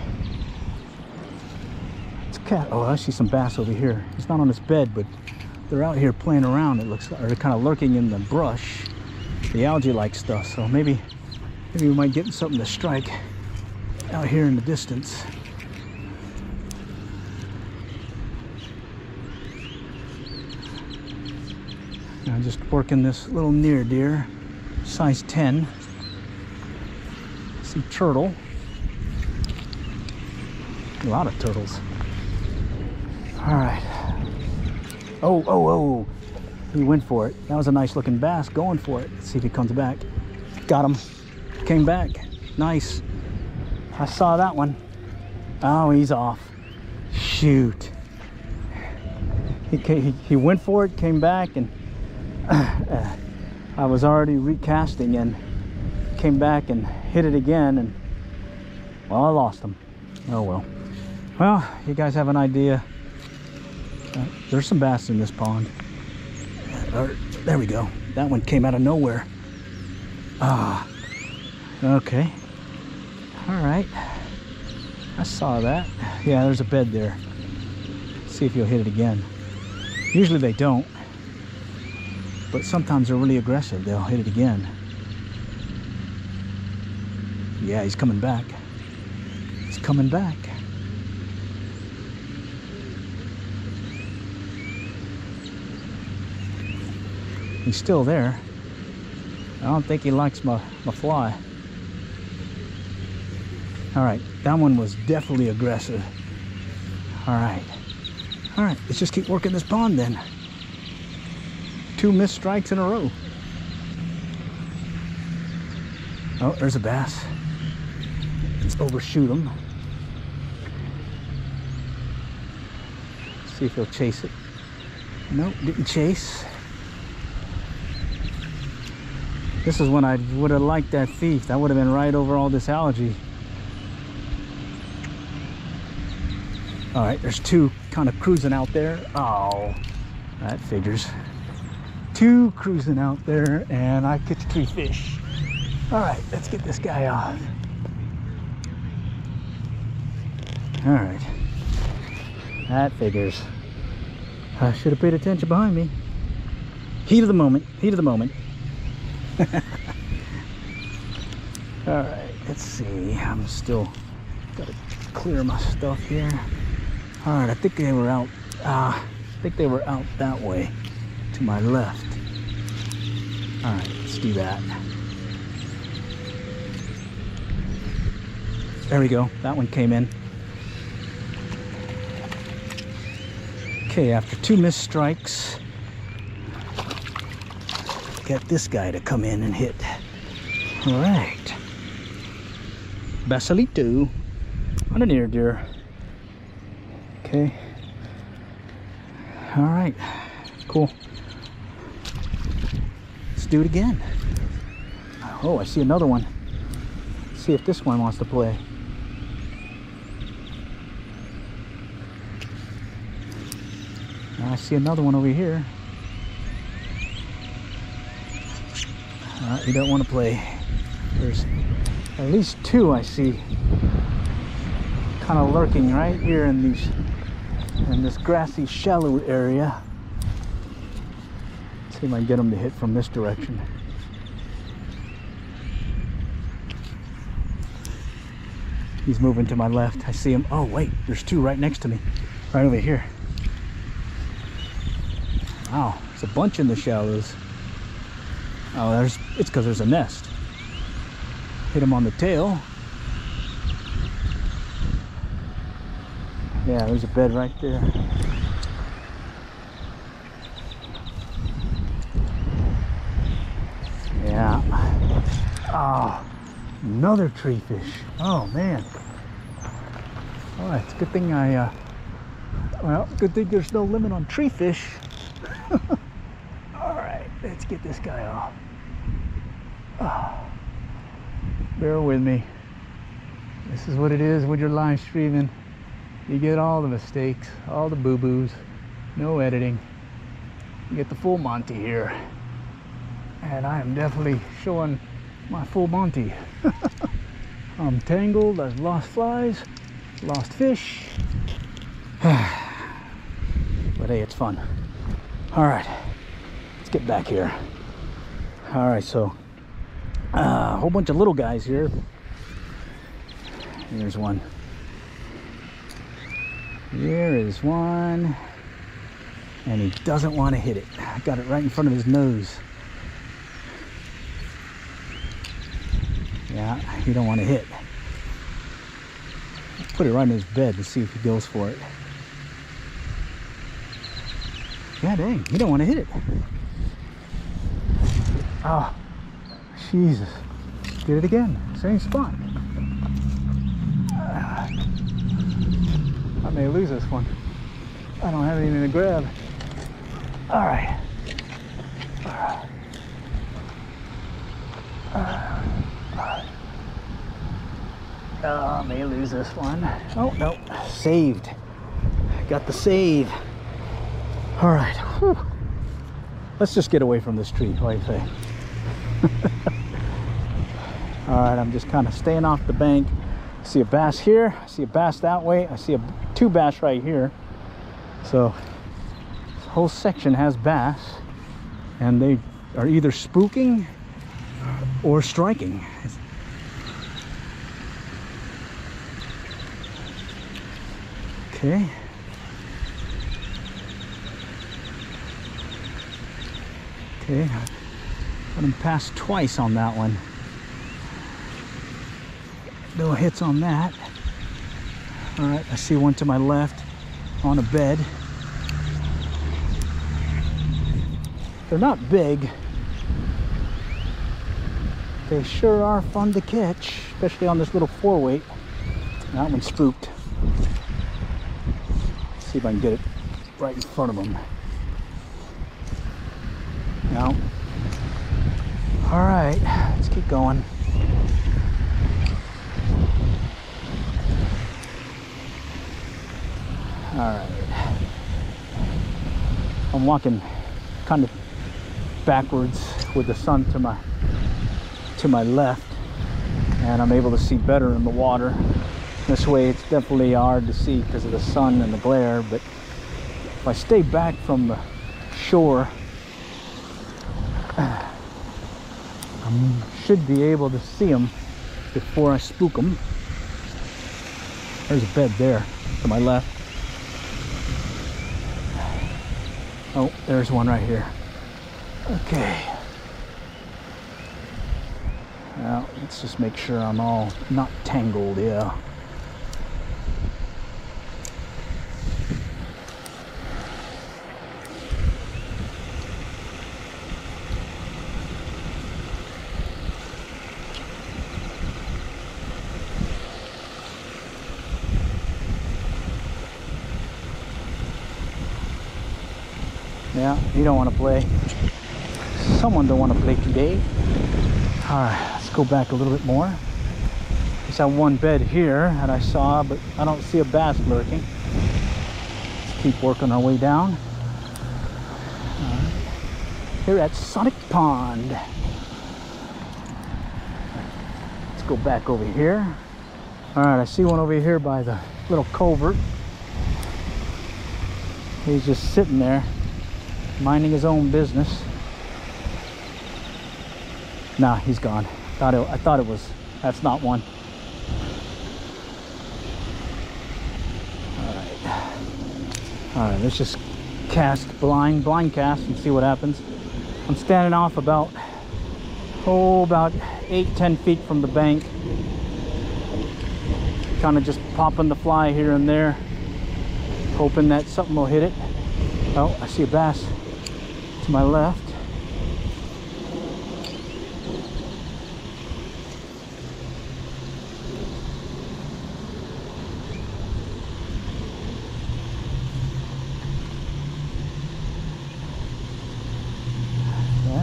It's a cat. Oh, I see some bass over here. It's not on its bed, but they're out here playing around. It looks like, or they're kind of lurking in the brush, the algae-like stuff. So maybe we might get something to strike out here in the distance. I'm just working this little near deer, size 10. See turtle. A lot of turtles. All right. Oh. He went for it. That was a nice looking bass going for it. Let's see if he comes back. Got him. Came back. Nice. I saw that one. Oh, he's off. Shoot. He went for it, came back, and I was already recasting and came back and hit it again, and well, I lost him. Oh well. Well, you guys have an idea. There's some bass in this pond. There we go. That one came out of nowhere. Okay. All right. I saw that. Yeah, there's a bed there. Let's see if you'll hit it again. Usually they don't, but sometimes they're really aggressive. They'll hit it again. Yeah, he's coming back. He's coming back. He's still there. I don't think he likes my fly. All right, that one was definitely aggressive. All right, let's just keep working this pond then. 2 missed strikes in a row. Oh, there's a bass. Let's overshoot him. See if he'll chase it. Nope, didn't chase. This is when I would have liked that thief. That would have been right over all this algae. All right, there's 2 kind of cruising out there. Oh, that figures. 2 cruising out there, and I catch 3 fish. All right, let's get this guy off. All right, that figures. I should have paid attention behind me. Heat of the moment, heat of the moment. All right, let's see. I'm still gotta clear my stuff here. All right, I think they were out think they were out that way to my left. All right, let's do that. There we go. That one came in. Okay, after 2 missed strikes, get this guy to come in and hit. All right. Basalito on an ear deer. Okay. All right. Cool. Let's do it again. Oh, I see another one. Let's see if this one wants to play. I see another one over here. You don't want to play. There's at least 2 I see kind of lurking right here in this grassy shallow area. Let's see if I can get them to hit from this direction. He's moving to my left. I see him. Oh wait, there's 2 right next to me, right over here. Wow, there's a bunch in the shallows. Oh, it's because there's a nest. Hit him on the tail. Yeah, there's a bed right there. Yeah. Oh, another tree fish. Oh man. All right, it's a good thing well, good thing there's no limit on tree fish. All right, let's get this guy off. Oh, bear with me. This is what it is when you're live streaming. You get all the mistakes, all the boo-boos, no editing. You get the full Monty here. And I am definitely showing my full Monty. I'm tangled, I've lost flies, lost fish. But hey, it's fun. All right, let's get back here. All right, so a whole bunch of little guys here. Here's one. Here is one. And he doesn't want to hit it. I got it right in front of his nose. Yeah, he don't want to hit. Put it right in his bed to see if he goes for it. Yeah, dang, he don't want to hit it. Oh, Jesus. Did it again, same spot. I may lose this one. I don't have anything to grab. All right. All right. I may lose this one. Oh, no, saved. Got the save. All right. Whew. Let's just get away from this tree. What do you say? All right, I'm just kind of staying off the bank. I see a bass here. I see a bass that way. I see 2 bass right here. So this whole section has bass, and they are either spooking or striking. Okay. Okay, let him pass twice on that one. No hits on that. All right, I see one to my left on a bed. They're not big. They sure are fun to catch, especially on this little 4-weight. That one's spooked. Let's see if I can get it right in front of him. No. All right, let's keep going. All right. I'm walking kind of backwards with the sun to my left, and I'm able to see better in the water. This way it's definitely hard to see because of the sun and the glare, but if I stay back from the shore, I should be able to see them before I spook them. There's a bed there to my left. Oh, there's one right here. Okay. Now, let's just make sure I'm all not tangled, yeah. Yeah, you don't want to play. Someone don't want to play today. Alright, let's go back a little bit more. There's that one bed here that I saw, but I don't see a bass lurking. Let's keep working our way down. Here at Sonic Pond. Let's go back over here. Alright, I see one over here by the little culvert. He's just sitting there, minding his own business. Nah, he's gone. I thought it was. That's not one. All right, let's just cast blind cast and see what happens. I'm standing off about 8-10 feet from the bank, kind of just popping the fly here and there, hoping that something will hit it. Oh, I see a bass to my left.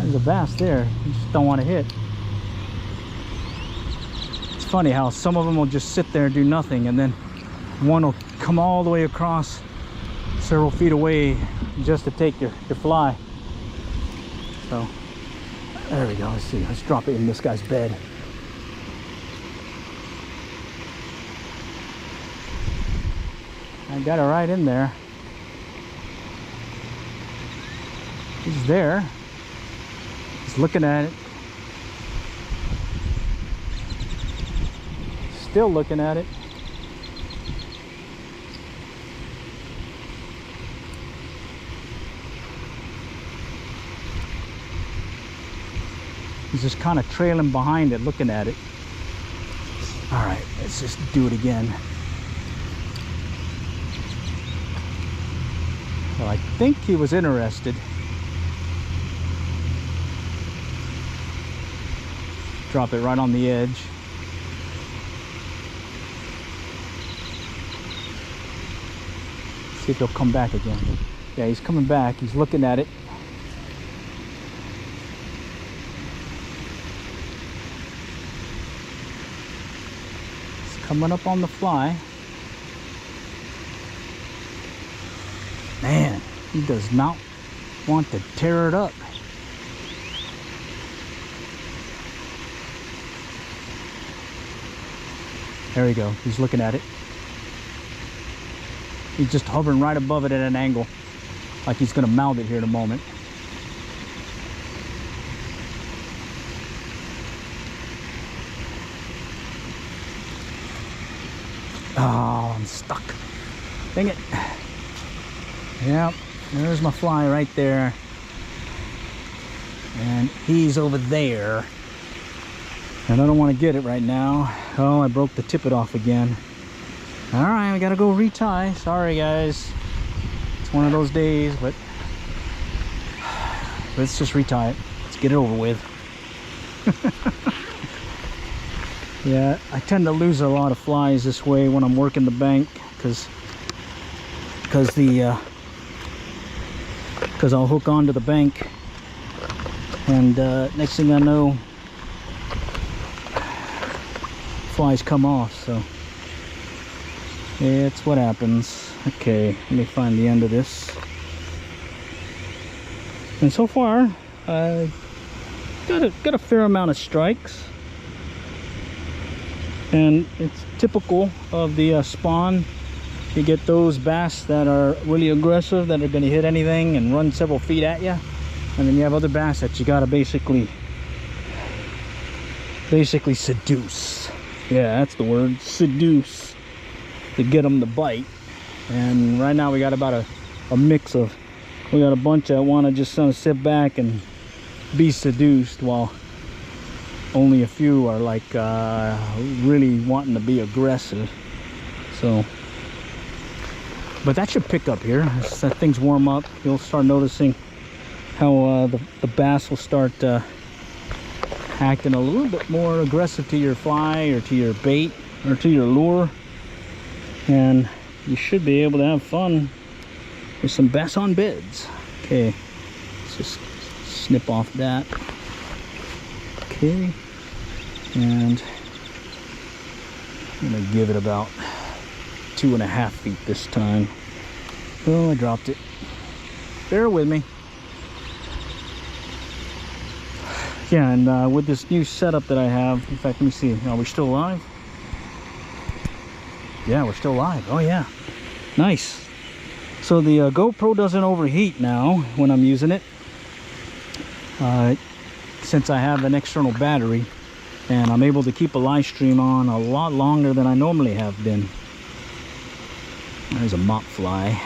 There's a bass there. You just don't want to hit. It's funny how some of them will just sit there and do nothing, and then one will come all the way across several feet away just to take your fly. So there we go. Let's see. Let's drop it in this guy's bed. I got it right in there. He's there. He's looking at it. Still looking at it. He's just kind of trailing behind it, looking at it. All right, let's just do it again. Well, I think he was interested. Drop it right on the edge. See if he'll come back again. Yeah, he's coming back. He's looking at it. He's coming up on the fly. Man, he does not want to tear it up. There we go. He's looking at it. He's just hovering right above it at an angle, like he's going to mount it here in a moment. Oh, I'm stuck. Dang it. Yep, there's my fly right there. And he's over there. And I don't want to get it right now. Oh, I broke the tippet off again. All right, we gotta go retie. Sorry, guys. It's one of those days, but let's just retie it. Let's get it over with. Yeah, I tend to lose a lot of flies this way when I'm working the bank, because I'll hook onto the bank, and next thing I know, flies come off. So it's what happens. Okay, let me find the end of this. And so far, got a fair amount of strikes, and it's typical of the spawn. You get those bass that are really aggressive, that are going to hit anything and run several feet at you, and then you have other bass that you got to basically seduce. Yeah, that's the word, seduce, to get them to bite. And right now we got about a mix of we got a bunch that want to just kind of sit back and be seduced, while only a few are like really wanting to be aggressive. So, but that should pick up here as things warm up. You'll start noticing how the bass will start acting a little bit more aggressive to your fly or to your bait or to your lure, and you should be able to have fun with some bass on beds. Okay, let's just snip off that. Okay, and I'm gonna give it about 2.5 feet this time. Oh, I dropped it. Bear with me. Yeah, and with this new setup that I have, in fact, let me see, are we still live? Yeah, we're still live. Oh yeah, nice. So the GoPro doesn't overheat now when I'm using it, since I have an external battery, and I'm able to keep a live stream on a lot longer than I normally have been. There's a mop fly.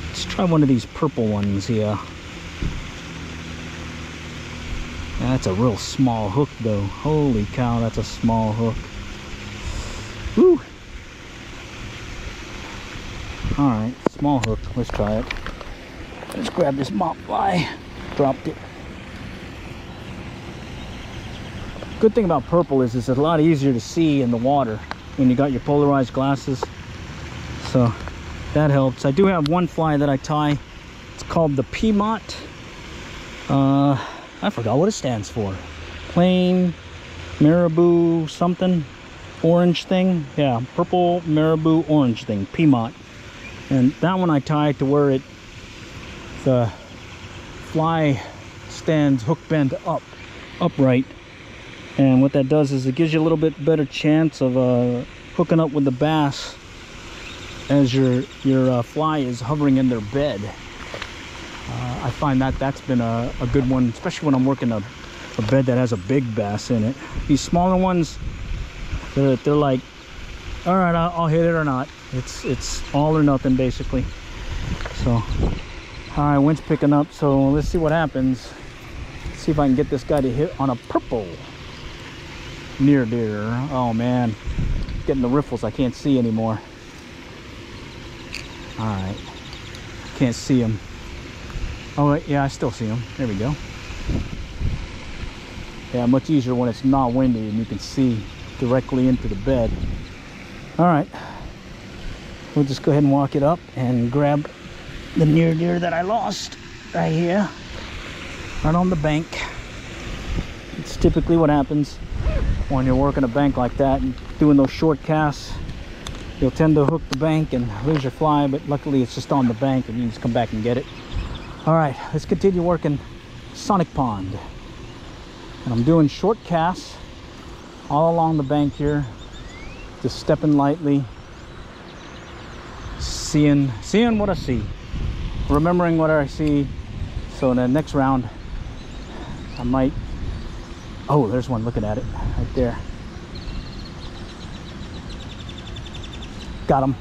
Let's try one of these purple ones here. That's a real small hook though. Holy cow, that's a small hook. Woo! Alright, small hook. Let's try it. Let's grab this mop fly. Dropped it. Good thing about purple is it's a lot easier to see in the water when you got your polarized glasses. So that helps. I do have one fly that I tie. It's called the Piedmont. I forgot what it stands for. Plain marabou something. Orange thing. Yeah, purple marabou orange thing. Piedmont. And that one I tie to where the fly stands hook bend upright. And what that does is it gives you a little bit better chance of hooking up with the bass as your fly is hovering in their bed. I find that that's been a good one, especially when I'm working a bed that has a big bass in it. These smaller ones, they're like, all right, I'll hit it or not. It's all or nothing basically. So, all right, wind's picking up, so let's see what happens. See if I can get this guy to hit on a purple near deer. Oh man, getting the riffles I can't see anymore. All right, can't see him. Oh wait, yeah, I still see him. There we go. Yeah, much easier when it's not windy and you can see directly into the bed. All right, we'll just go ahead and walk it up and grab the near deer that I lost right here, right on the bank. It's typically what happens when you're working a bank like that and doing those short casts. You'll tend to hook the bank and lose your fly, but luckily it's just on the bank and you just come back and get it. All right, let's continue working Sonic Pond. And I'm doing short casts all along the bank here, just stepping lightly, seeing what I see, remembering what I see. So in the next round I might, oh, there's one looking at it right there. Got him.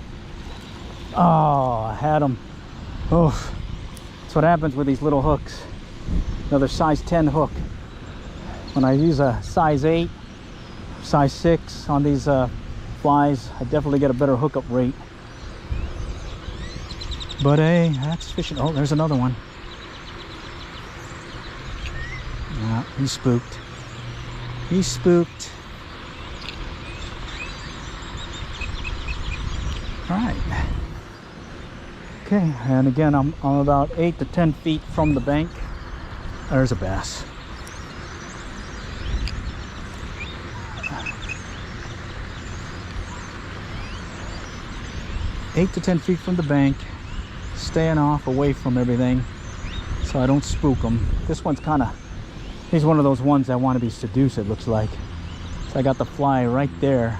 Oh, I had him. Oh, that's what happens with these little hooks. Another size 10 hook. When I use a size 8, size 6 on these flies, I definitely get a better hookup rate. But hey, that's fishing. Oh, there's another one. Yeah, he's spooked. He's spooked. All right. Okay, and again, I'm about 8 to 10 feet from the bank. There's a bass. Eight to 10 feet from the bank, staying off away from everything so I don't spook them. This one's he's one of those ones that want to be seduced, it looks like. So I got the fly right there,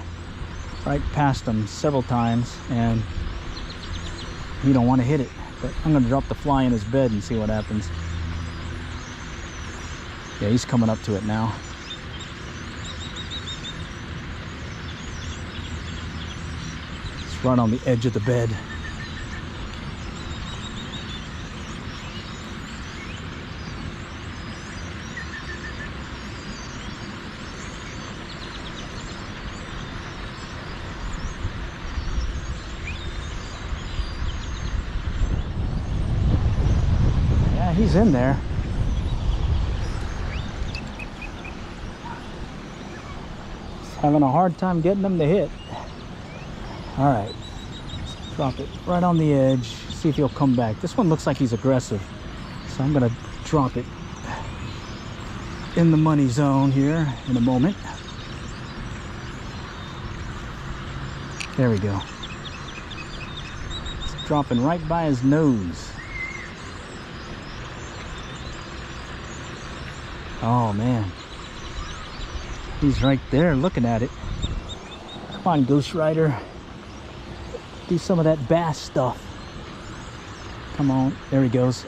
right past him several times, and he don't want to hit it. But I'm going to drop the fly in his bed and see what happens. Yeah, he's coming up to it now. It's right on the edge of the bed. Yeah, he's in there. Just having a hard time getting him to hit. All right, let's drop it right on the edge. See if he'll come back. This one looks like he's aggressive, so I'm gonna drop it in the money zone here in a moment. There we go. It's dropping right by his nose. Oh man, he's right there looking at it. Come on, Ghost Rider, do some of that bass stuff. Come on, there he goes.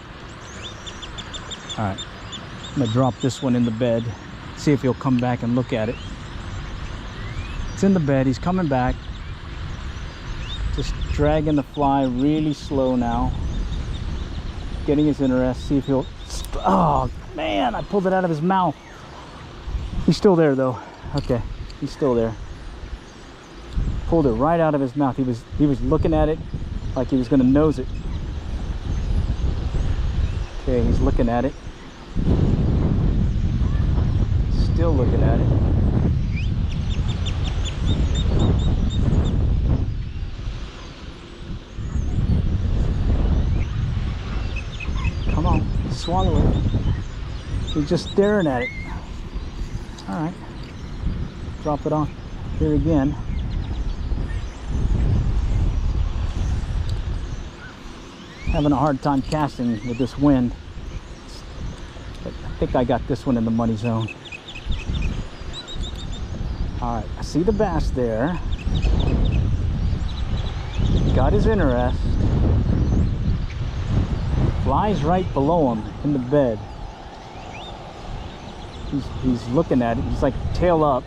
All right, I'm gonna drop this one in the bed, see if he'll come back and look at it. It's in the bed, he's coming back. Just dragging the fly really slow now, getting his interest, see if he'll, oh man, I pulled it out of his mouth. He's still there though. Okay, he's still there. Pulled it right out of his mouth. He was looking at it like he was gonna nose it. Okay, he's looking at it. Still looking at it. Come on, swallow it. He's just staring at it. All right, drop it on here again. Having a hard time casting with this wind, but I think I got this one in the money zone. All right, I see the bass there. Got his interest. Flies right below him in the bed. He's looking at it. He's like tail up.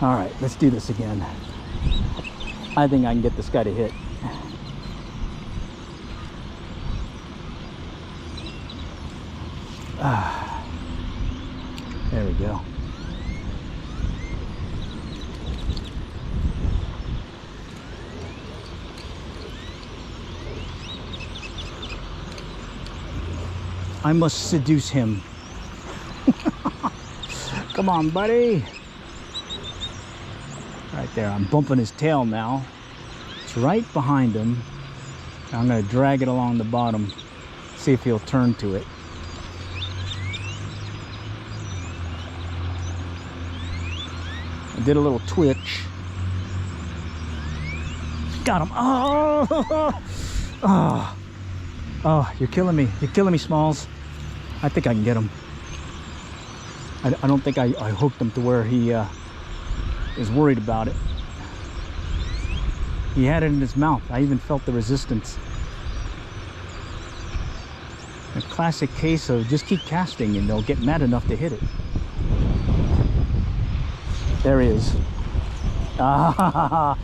All right, let's do this again. I think I can get this guy to hit. There we go. I must seduce him. Come on, buddy. Right there, I'm bumping his tail now. It's right behind him. I'm gonna drag it along the bottom, see if he'll turn to it. I did a little twitch. Got him. Oh, oh, oh, you're killing me. You're killing me, Smalls. I think I can get him. I don't think I hooked him to where he is worried about it. He had it in his mouth. I even felt the resistance. A classic case of just keep casting and they'll get mad enough to hit it. There he is. Ah,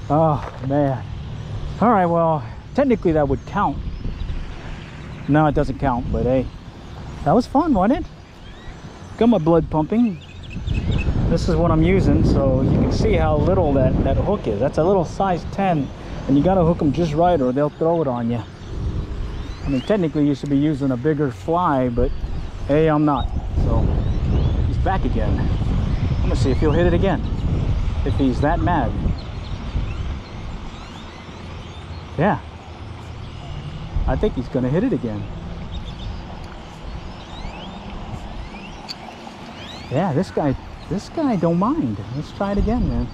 oh man. All right, well, technically that would count. No, it doesn't count, but hey, that was fun, wasn't it? Got my blood pumping. This is what I'm using, so you can see how little that hook is. That's a little size 10, and you gotta hook them just right or they'll throw it on you. I mean, technically you should be using a bigger fly, but hey, I'm not. So he's back again. I'm gonna see if he'll hit it again, if he's that mad. Yeah, I think he's gonna hit it again. Yeah, this guy don't mind. Let's try it again, man.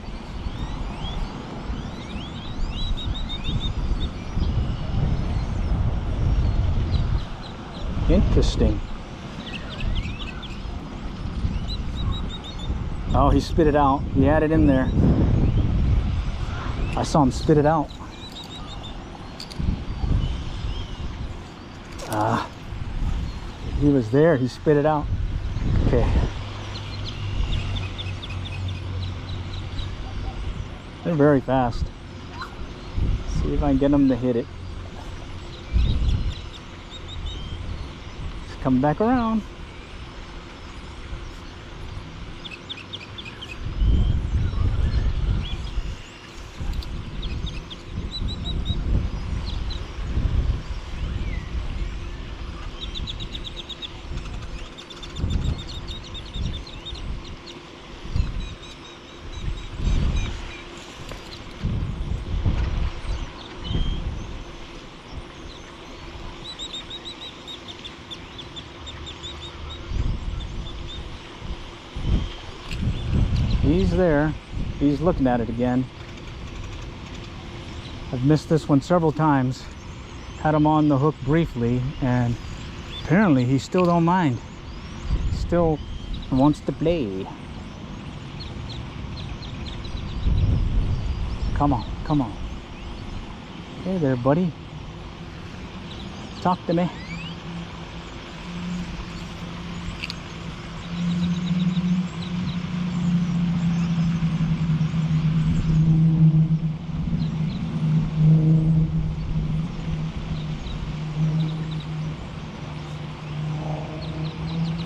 Interesting. Oh, he spit it out. He had it in there. I saw him spit it out. He was there. He spit it out. Okay. They're very fast. Let's see if I can get them to hit it. Come back around. He's there. He's looking at it again. I've missed this one several times. Had him on the hook briefly, and apparently he still don't mind. Still wants to play. Come on, come on. Hey there, buddy. Talk to me.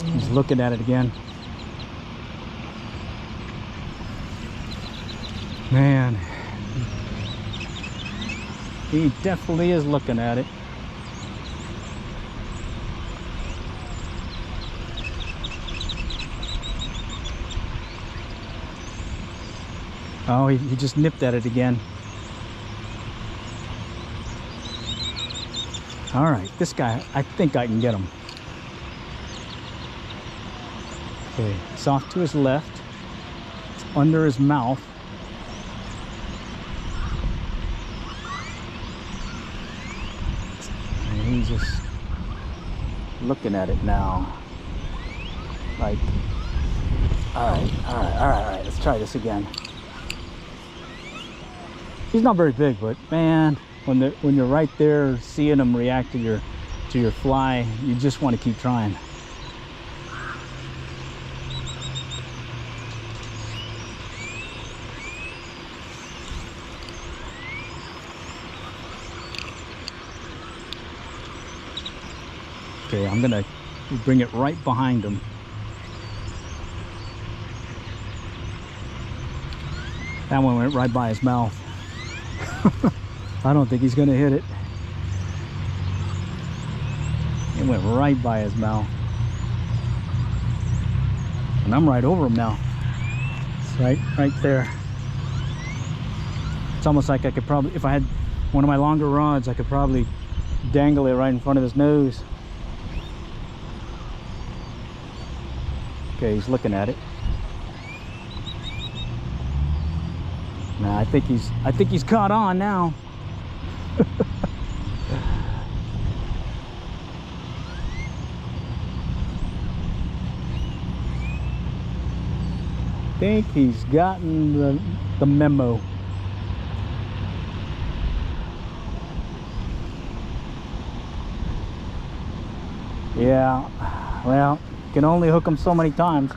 He's looking at it again. Man, he definitely is looking at it. Oh, he just nipped at it again. All right, this guy, I think I can get him. Okay, it's off to his left. It's under his mouth. And he's just looking at it now. Like, all right, let's try this again. He's not very big, but man, when you're right there seeing him react to your fly, you just want to keep trying. Okay, I'm gonna bring it right behind him. That one went right by his mouth. I don't think he's gonna hit it. It went right by his mouth. And I'm right over him now. It's right there. It's almost like I could probably, if I had one of my longer rods, I could probably dangle it right in front of his nose. Okay, he's looking at it. Nah, I think he's caught on now. I think he's gotten the memo. Yeah, well, you can only hook them so many times.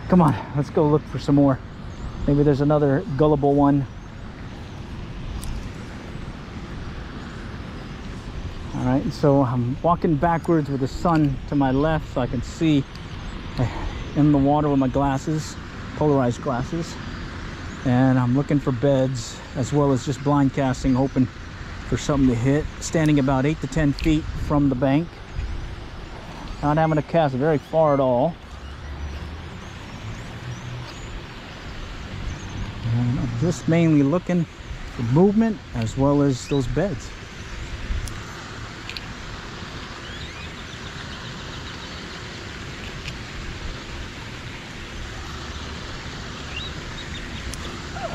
Come on, let's go look for some more. Maybe there's another gullible one. All right, so I'm walking backwards with the sun to my left so I can see in the water with my glasses, polarized glasses. And I'm looking for beds as well as just blind casting, hoping for something to hit. Standing about 8 to 10 feet from the bank. Not having to cast very far at all. And I'm just mainly looking for movement as well as those beds.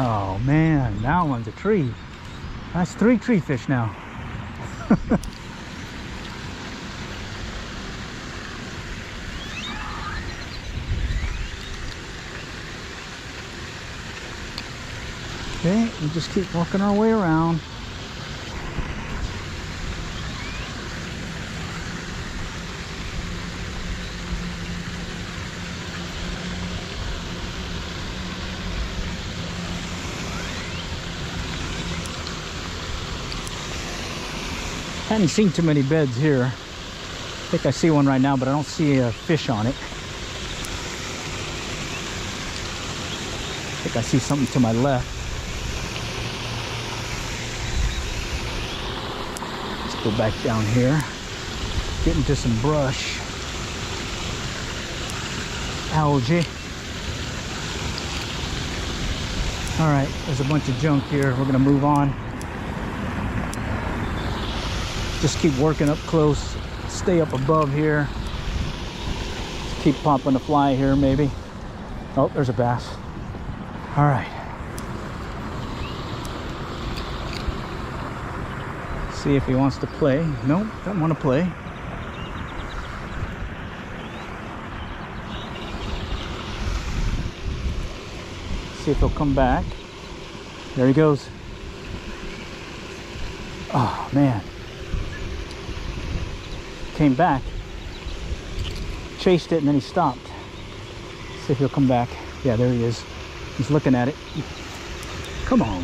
Oh man, that one's a tree. That's 3 tree fish now. Okay, we just keep working our way around. Hadn't seen too many beds here. I think I see one right now, but I don't see a fish on it. I think I see something to my left. Let's go back down here. Get into some brush. Algae. All right, there's a bunch of junk here. We're gonna move on. Just keep working up close, stay up above here. Just keep popping a fly here maybe. Oh, there's a bass. All right. See if he wants to play. Nope, doesn't want to play. See if he'll come back. There he goes. Oh man. Came back. Chased it and then he stopped. See if he'll come back. Yeah, there he is. He's looking at it. Come on.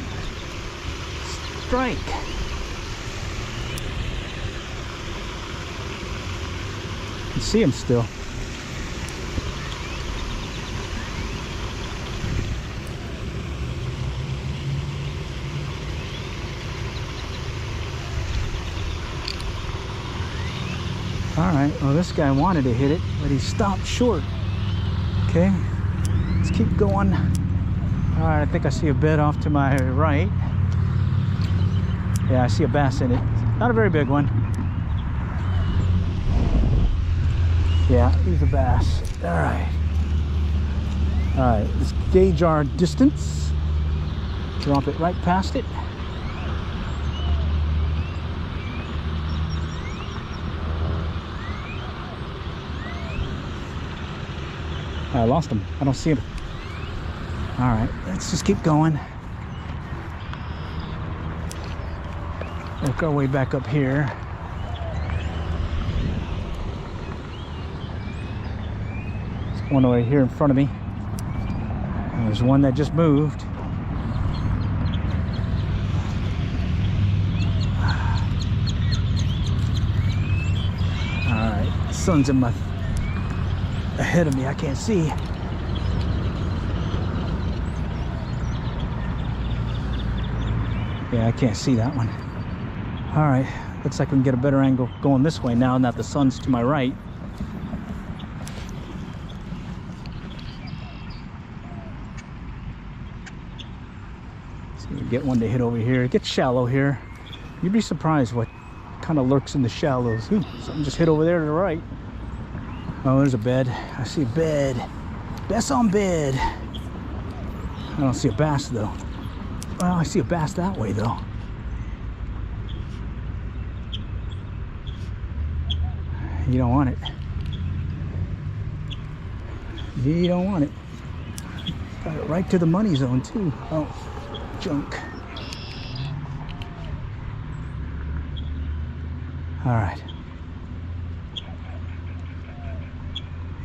Strike. You can see him still. All right, well, this guy wanted to hit it, but he stopped short. Okay, let's keep going. All right, I think I see a bed off to my right. Yeah, I see a bass in it. Not a very big one. Yeah, he's a bass. All right. All right, let's gauge our distance. Drop it right past it. I lost him. I don't see him. All right, let's just keep going. Work our way back up here. There's one right here in front of me. And there's one that just moved. All right, the sun's in my ahead of me. I can't see. Yeah, I can't see that one. All right, looks like we can get a better angle going this way now that the sun's to my right. See if we get one to hit over here. It gets shallow here. You'd be surprised what kind of lurks in the shallows. Ooh, something just hit over there to the right. Oh, there's a bed. I see a bed. Bass on bed. I don't see a bass though. Well, I see a bass that way though. You don't want it. You don't want it. Got it right to the money zone too. Oh, junk. All right.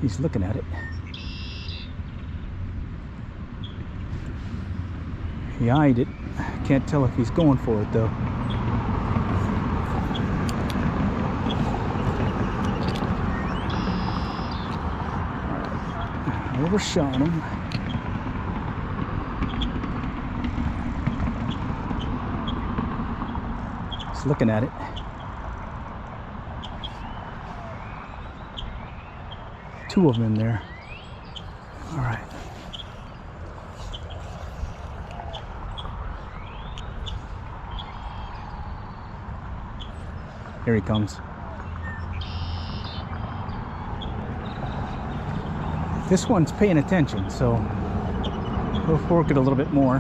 He's looking at it. He eyed it. Can't tell if he's going for it though. Right. Overshot him. He's looking at it. Two of them in there. All right. Here he comes. This one's paying attention, so we'll fork it a little bit more.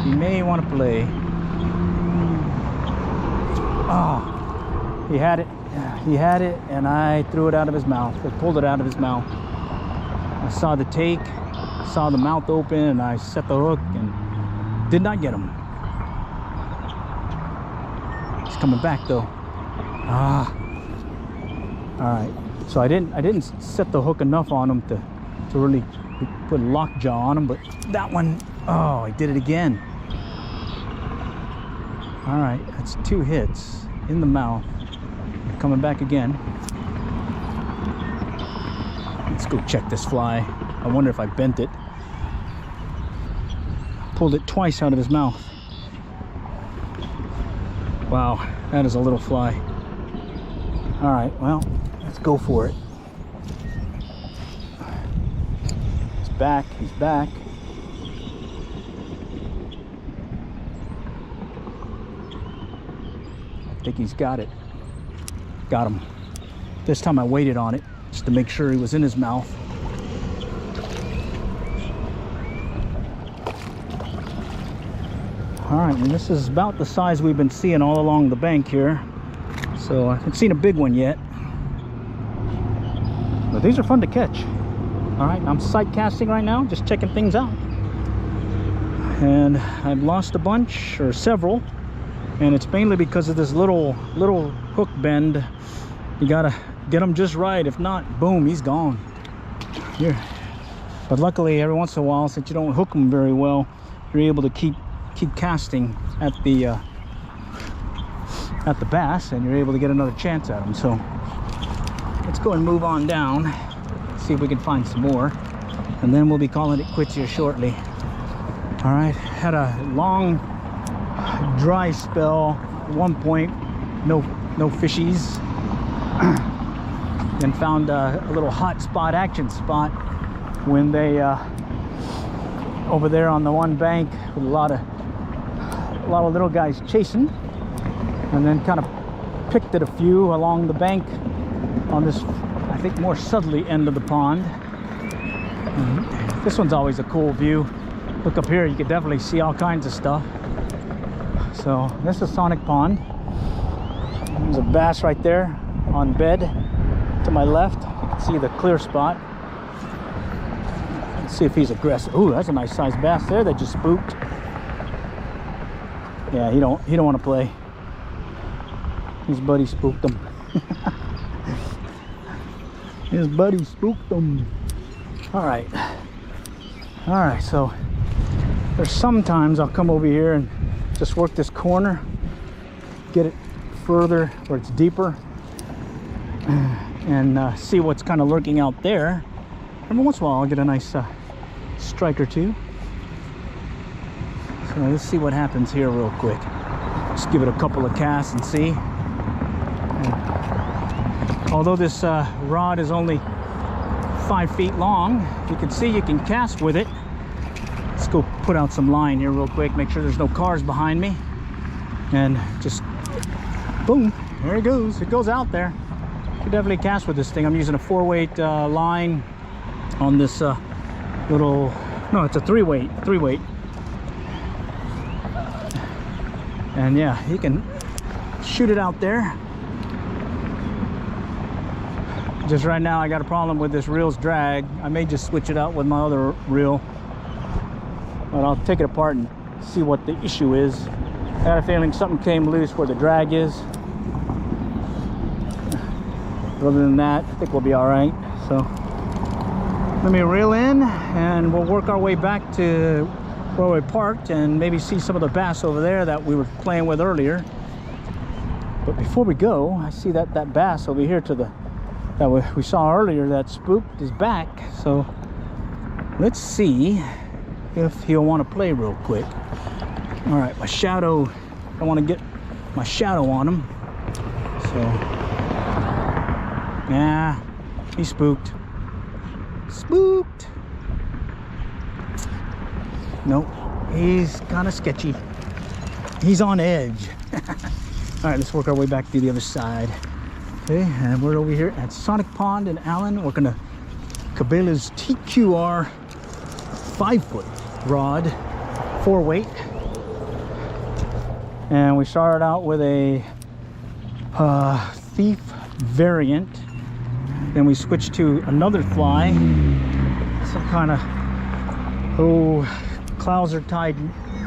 He may want to play. Oh, he had it. He had it, and I threw it out of his mouth. I pulled it out of his mouth. I saw the take, saw the mouth open, and I set the hook and did not get him. He's coming back though. Ah. All right. So I didn't set the hook enough on him to really put a lockjaw on him, but that one, oh, I did it again. All right, that's 2 hits in the mouth. Coming back again. Let's go check this fly. I wonder if I bent it. Pulled it twice out of his mouth. Wow, that is a little fly. All right, well, let's go for it. He's back, he's back. I think he's got it. Got him. This time I waited on it just to make sure he was in his mouth. All right, and this is about the size we've been seeing all along the bank here. So I haven't seen a big one yet, but these are fun to catch. All right, I'm sight casting right now, just checking things out. And I've lost a bunch, or several, and it's mainly because of this little hook bend. You gotta get them just right. If not, boom, he's gone. Here. But luckily, every once in a while, since you don't hook them very well, you're able to keep casting at the bass, and you're able to get another chance at them. So let's go and move on down, see if we can find some more, and then we'll be calling it quits here shortly. All right, had a long dry spell at one point, no fishies, and found a little hot spot, action spot, when they over there on the one bank with a lot of little guys chasing, and then kind of picked at a few along the bank on this, I think, more southerly end of the pond. This one's always a cool view. Look up here, you can definitely see all kinds of stuff. So this is Sonic Pond. There's a bass right there on bed to my left. You can see the clear spot. Let's see if he's aggressive. Ooh, that's a nice sized bass there that just spooked. Yeah, he don't want to play. His buddy spooked him. His buddy spooked him. All right, so there's sometimes I'll come over here and just work this corner, get it further where it's deeper, and see what's kind of lurking out there. Every once in a while I'll get a nice strike or two. So let's see what happens here real quick. Just give it a couple of casts and see. Although this rod is only 5 feet long, you can see you can cast with it. Let's go put out some line here real quick, make sure there's no cars behind me, and just boom, there it goes. It goes out there. You can definitely cast with this thing. I'm using a 4-weight line on this little, no, it's a 3-weight. And yeah, you can shoot it out there. Just right now I got a problem with this reel's drag. I may just switch it out with my other reel, but I'll take it apart and see what the issue is. I got a feeling something came loose where the drag is. Other than that, I think we'll be all right. So let me reel in and we'll work our way back to where we parked and maybe see some of the bass over there that we were playing with earlier. But before we go, I see that bass over here to the that we saw earlier that spooked is back. So let's see if he'll want to play real quick. All right, my shadow, I want to get my shadow on him. So yeah, he spooked. Nope, he's kind of sketchy. He's on edge. All right, let's work our way back to the other side. Okay, and we're over here at Sonic Pond in Allen, working a Cabela's TQR 5-foot rod, 4-weight. And we started out with a Thief variant. Then we switched to another fly, some kind of clouser tied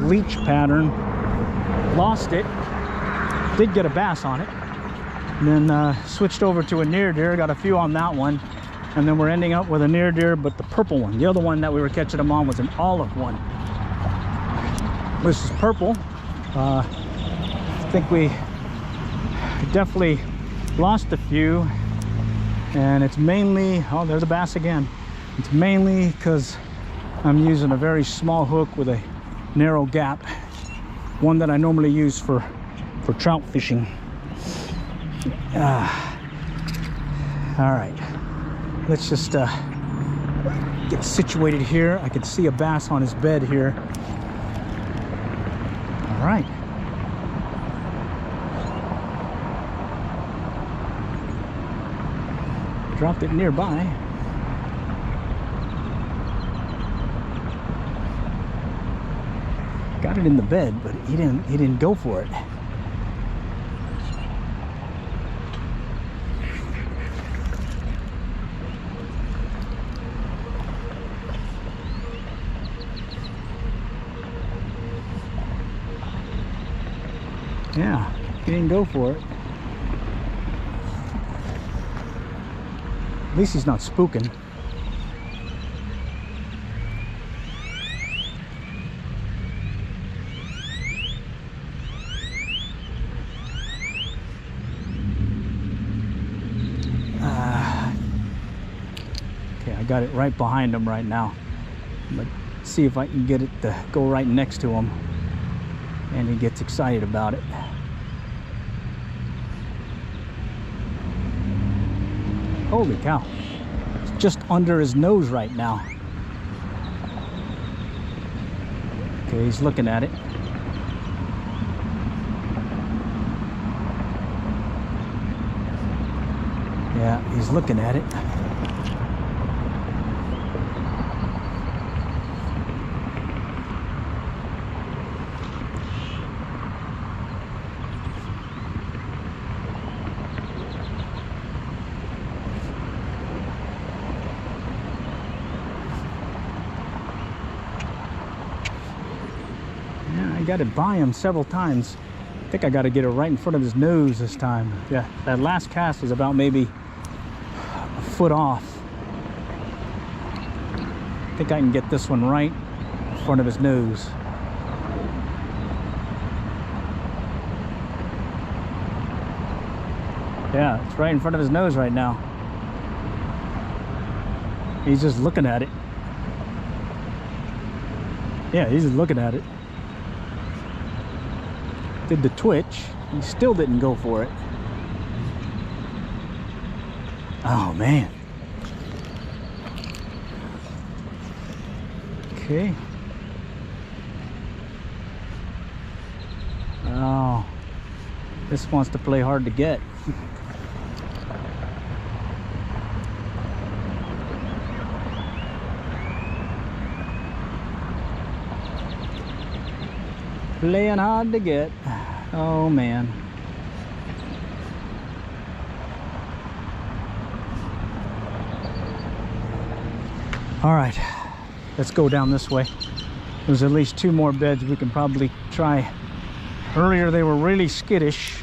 leech pattern. Lost it, did get a bass on it. And then switched over to a near deer, got a few on that one, and then we're ending up with a near deer, but the purple one. The other one that we were catching them on was an olive one. This is purple. I think we definitely lost a few, and it's mainly, oh, there's a bass again. It's mainly because I'm using a very small hook with a narrow gap, one that I normally use for trout fishing. All right, let's just get situated here. I can see a bass on his bed here. All right, dropped it nearby. Got it in the bed, but he didn't go for it. Yeah, he didn't go for it. At least he's not spooking. Okay, I got it right behind him right now. But see if I can get it to go right next to him. And he gets excited about it. Holy cow. It's just under his nose right now. Okay, he's looking at it. Yeah, he's looking at it. I got it by him several times. I think I got to get it right in front of his nose this time. Yeah, that last cast was about maybe a foot off. I think I can get this one right in front of his nose. Yeah, it's right in front of his nose right now. He's just looking at it. Yeah, he's just looking at it. Did the twitch, he still didn't go for it. Oh man. Okay. Oh, this wants to play hard to get. Playing hard to get. Oh man. All right, let's go down this way. There's at least 2 more beds we can probably try. Earlier they were really skittish.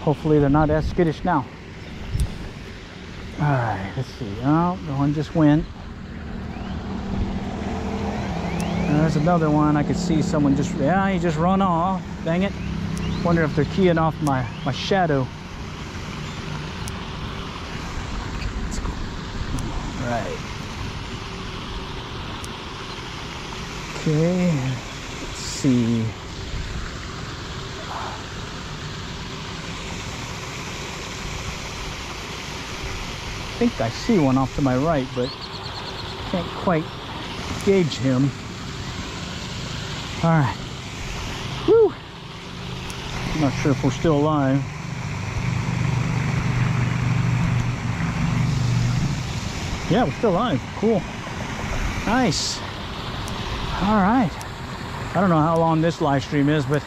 Hopefully they're not as skittish now. All right, let's see. Oh, the one just went. There's another one. I could see someone just, yeah, he just run off. Dang it. Wonder if they're keying off my shadow. Let's go. All right. Okay. Let's see. I think I see one off to my right, but can't quite gauge him. All right. Woo! I'm not sure if we're still alive. Yeah, we're still alive. Cool. Nice. All right. I don't know how long this live stream is, but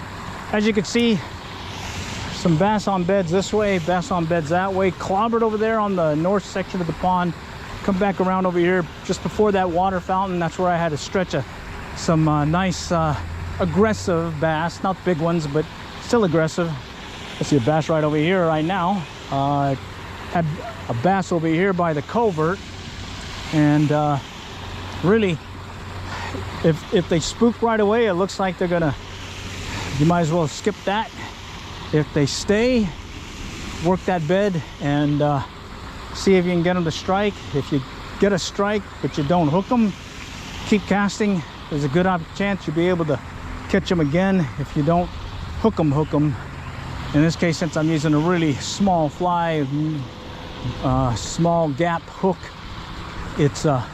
as you can see, some bass on beds this way, bass on beds that way. Clobbered over there on the north section of the pond. Come back around over here just before that water fountain. That's where I had to stretch some nice aggressive bass, not big ones, but still aggressive. I see a bass right over here right now. Had a bass over here by the culvert, and really, if they spook right away, it looks like they're gonna, you might as well skip that. If they stay, work that bed and see if you can get them to strike. If you get a strike but you don't hook them, keep casting. There's a good chance you'll be able to catch them again. If you don't hook them. In this case, since I'm using a really small fly, small gap hook, it's not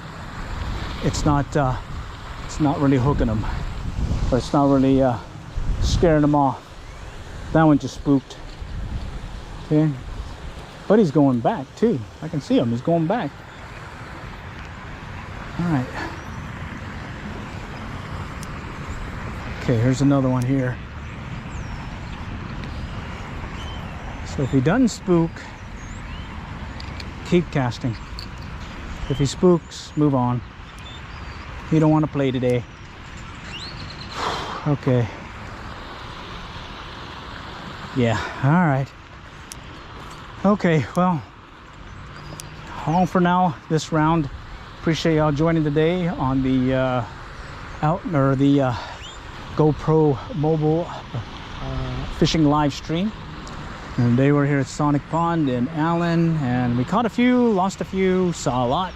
really hooking them, or it's not really scaring them off. That one just spooked. Okay, but he's going back too. I can see him. He's going back. All right. Okay, here's another one here. So if he doesn't spook, keep casting. If he spooks, move on. You don't want to play today. Okay. Yeah, all right. Okay, well, all for now this round. Appreciate y'all joining today on the GoPro mobile fishing live stream. And today we're here at Sonic Pond in Allen, and we caught a few, lost a few, saw a lot,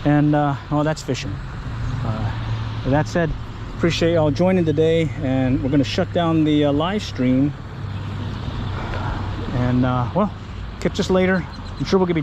and well, that's fishing. With that said, appreciate y'all joining today, and we're going to shut down the live stream. And well, catch us later. I'm sure we'll be